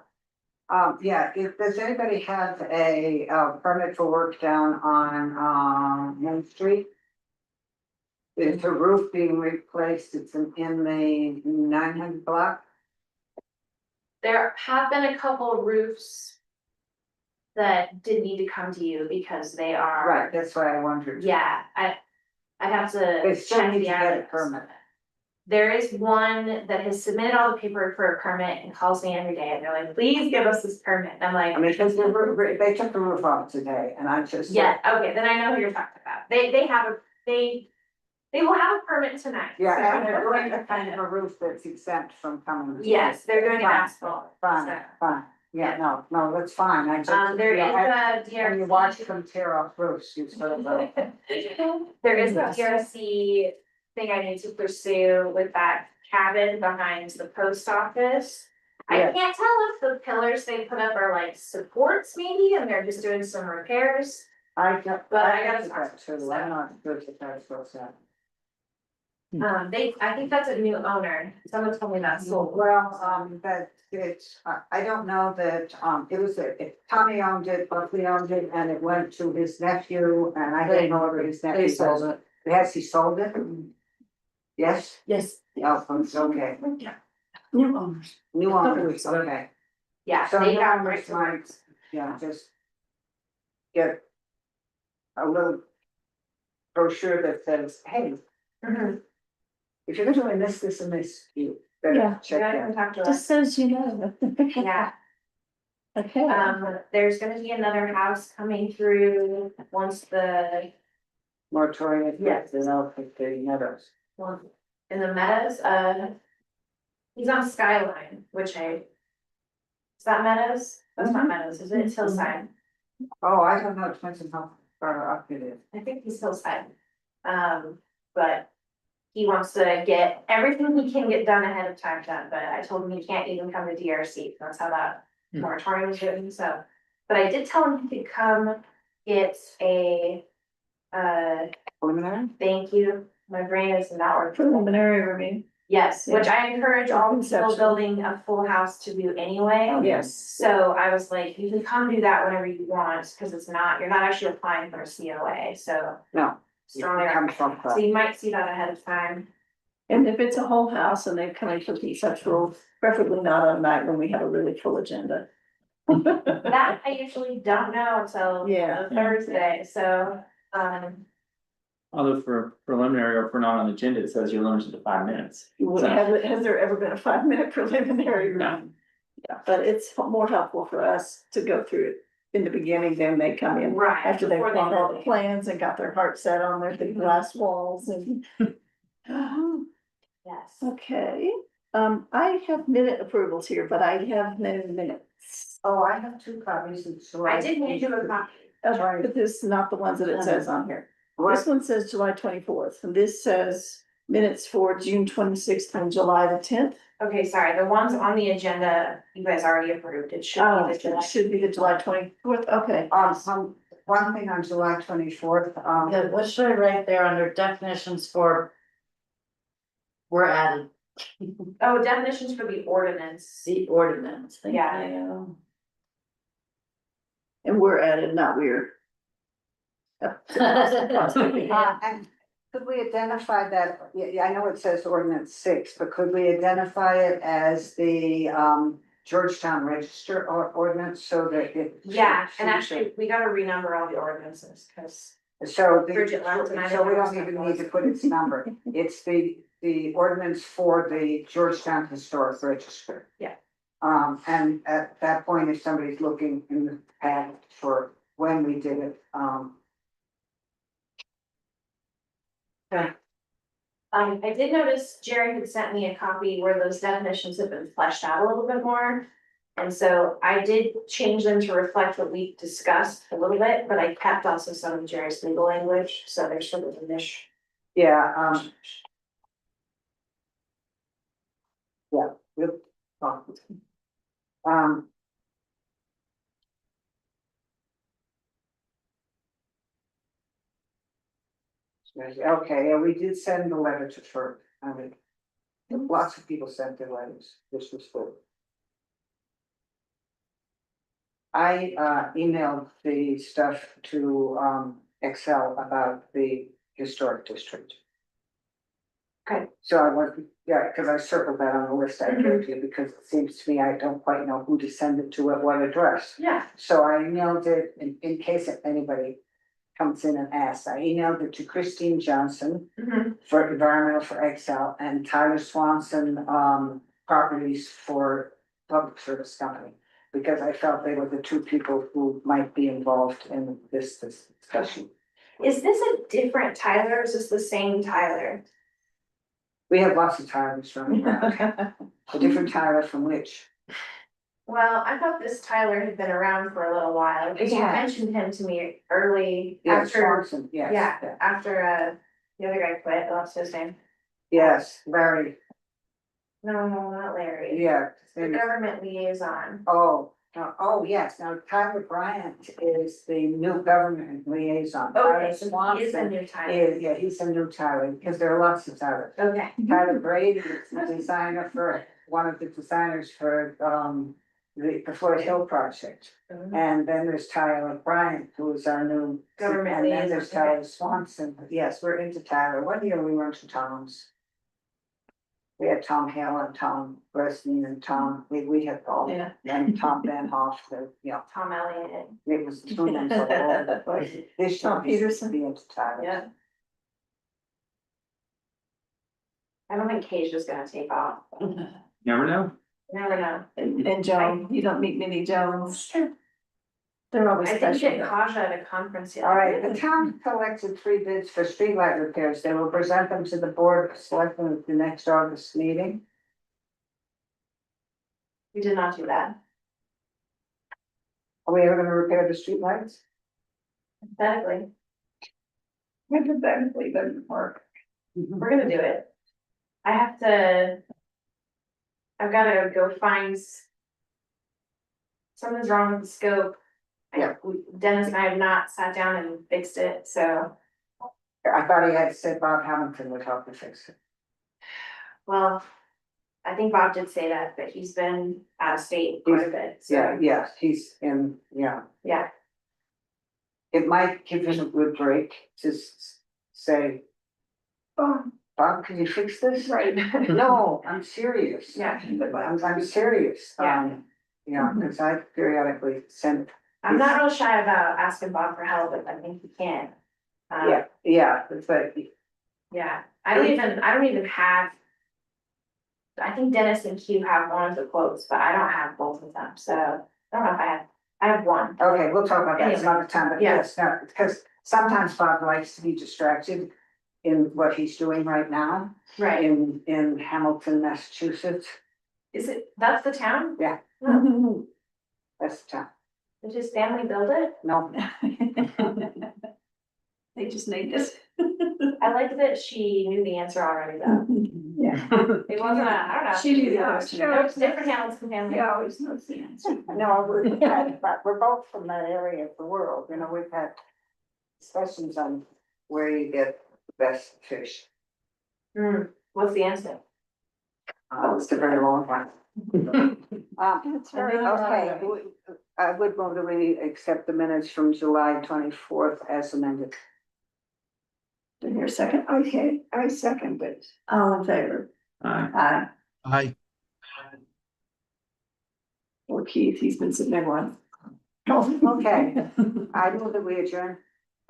Yeah, does anybody have a, permit for work down on, Main Street? It's a roof being replaced, it's in the 900 block. There have been a couple roofs that did need to come to you because they are. Right, that's what I wondered. Yeah, I'd have to. They still check need the to get a address. permit. There is one that has submitted all the paperwork for a permit and calls me every day and they're like, please give us this permit. And I'm like. I mean, because they took the roof off today and I just. Yeah, okay, then I know who you're talking about. They will have a permit tonight. Yeah, So and they're they're doing going a kind of a roof that's exempt from coming. Yes, they're doing an Fine, asphalt. Fine, fine, yeah, no, that's fine, I just. There you is know, a When you watch DRC. them tear off roofs, you sort of go. There is a Yes. DRC thing I need to pursue with that cabin behind the post office. I Yes. can't tell if the pillars they put up are like supports maybe, and they're just doing some repairs. But I gotta look talk at that to them, too, I'm not sure if that's what's that. I think that's a new owner. Someone told me that sold. Well, that it's, I don't know that, it was, Tommy owned it, Buckley owned it, and it went to his nephew, and I don't know whether his nephew. sold it. Has he sold it? Yes? Yes. Oh, it's okay, New owners. new owners, okay. Yeah, So they new got owners might, yeah, just. Get. A little. Brochure that says, hey, Mhm. if you're doing this, this and this, you Yeah. better check Yeah, I it. can talk to Just so as you know. Yeah, Okay. there's gonna be another house coming through once the, Moratorium, Yes. yes, and if the meadows. well, in the meadows, he's on Skyline, which is that Meadows? That's not Meadows, is it? It's Hillside. Oh, I don't know, it depends on how far up it is. I think he's Hillside. But he wants to get everything he can get done ahead of time done, but I told him he can't even come to DRC. That's how that moratorium is written, so But I did tell him he could come get a, Preliminary? thank you, my brain is not working. Preliminary review. Yes, which I encourage all people Conceptual. building a full house to do anyway. Yes. So I was like, you can come do that whenever you want, cause it's not, you're not actually applying for a COA, so. No. Strongly It comes recommend. from So you might see that ahead of time. And if it's a whole house and they've come in for conceptual, preferably not on a night when we have a really full agenda. That I usually don't know until Yeah. the Thursday, so, Although for preliminary or for not on the agenda, it says you're limited to 5 minutes. Has there ever been a 5-minute preliminary? No. Yeah, but it's more helpful for us to go through it in the beginning than they come in. right. After they've before got all the really- plans and got their heart set on their big glass walls and. Yes. Okay, I have minute approvals here, but I have no minutes. Oh, I have 2 copies of July. I did make you a copy. But this is not the ones that it says on here. This one says July 24th, and this says minutes for June 26th and July the 10th. Okay, sorry, the ones on the agenda, you guys already approved, it should Oh, be the July. it should be the July 24th, okay. One thing on July 24th, Yeah, what should I write there under definitions for? We're added, Oh, definitions for the ordinance. the ordinance. Thank Yeah. you. And we're added, not we're. and could we identify that, yeah, I know it says ordinance 6, but could we identify it as the Georgetown Register or ordinance so that it? Yeah, and actually, we gotta renumber all the ordinances, cause So, Bridget left and I so we didn't don't know even need to put its number, it's the ordinance for the Georgetown Historic Register. Yeah. And at that point, if somebody's looking in the past for when we did it, I did notice Jerry had sent me a copy where those definitions have been fleshed out a little bit more. And so I did change them to reflect what we discussed a little bit, but I kept also some of Jerry's legal language, so there's sort of a niche. yeah, yeah, we'll talk. Okay, yeah, we did send the letter to FERC, I mean, lots of people sent their letters, this was full. I emailed the stuff to Excel about the historic district. Okay. So I want, yeah, because I circled that on the list I gave you, because it seems to me I don't quite know who to send it to at what address. Yeah. So I emailed it in case if anybody comes in and asks, I emailed it to Christine Johnson for Environmental for Excel and Tyler Swanson, Properties for Public Service Company. Because I felt they were the 2 people who might be involved in this discussion. Is this a different Tyler or is this the same Tyler? We have lots of Tylers from around. A different Tyler from which? Well, I thought this Tyler had been around for a little while, because you Yeah. mentioned him to me early Yeah, after, Swanson, yes. yeah, after the other guy quit, what's his name? Yes, Larry, No, not Larry. yeah. The government liaison. Oh, yes, now Tyler Bryant is the new government liaison. Okay, Tyler so he is a Swanson new Tyler. Yeah, he's a new Tyler, because there are lots of Tylers. Okay. Tyler Brady is the designer for, one of the designers for, the Floyd Hill project. And then there's Tyler Bryant, who is our new. Government And then there's liaison, okay. Tyler Swanson, yes, we're into Tyler, one year we went to Tom's. We had Tom Hale and Tom Bresnan and Tom, we had all, Yeah. and Tom Van Hoff, Tom Elliott. it was two names all over the place. This Tom year, Peterson. Be into Tyler. Yeah. I don't think Cage is gonna take off. Never know. Never know. And Joan, you don't meet many Jones. They're always I did special. get Kaja at a conference. the All other right, day. the town collected 3 bids for streetlight repairs. They will present them to the board of selectmen at the next August meeting. We did not do that. Are we ever gonna repair the streetlights? Hypothetically, Hypothetically, doesn't work. we're gonna do it. I have to. I've gotta go find. Something's wrong with the scope. Yeah. Dennis and I have not sat down and fixed it, so, I thought he had said Bob Hamilton would help me fix it. well. I think Bob did say that, but he's been out of state quite a bit, Yeah, so, yeah, he's in, yeah. yeah, It might give him a good break to say, oh, Bob, can you fix this? right. No, I'm serious. Yeah. I'm serious. Yeah, because I periodically send, I'm not real shy about asking Bob for help if I think he can. yeah, but Yeah, I don't even have. I think Dennis and Q have one of the quotes, but I don't have both of them, so I don't know if I have one. okay, we'll talk about that Anyway, another time, but yeah. yes, no, because sometimes Bob likes to be distracted in what he's doing right now Right, in Hamilton, Massachusetts. that's the town? Yeah. No, That's the town. did his family build it? No, They just named it. I like that she knew the answer already though. yeah. It wasn't I don't know. She knew the answer. There was different Hamilton family. He always knows the answer. No, but we're both from that area of the world, you know, we've had discussions on where you get the best fish. What's the answer? It's a very long one. That's very Okay, I would move that we accept the minutes from July 24th as amended. Did you hear a second? Okay, I second it. All in favor? Aye. Aye. Well, Keith, he's been sitting there going. Okay, I move that we adjourn.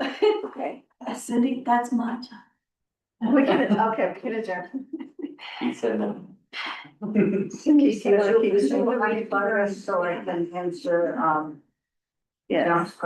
Okay. Cindy, that's my time. We can, okay, we can adjourn. He said no. Keith, you wanna keep So I can answer, Yeah. John's question.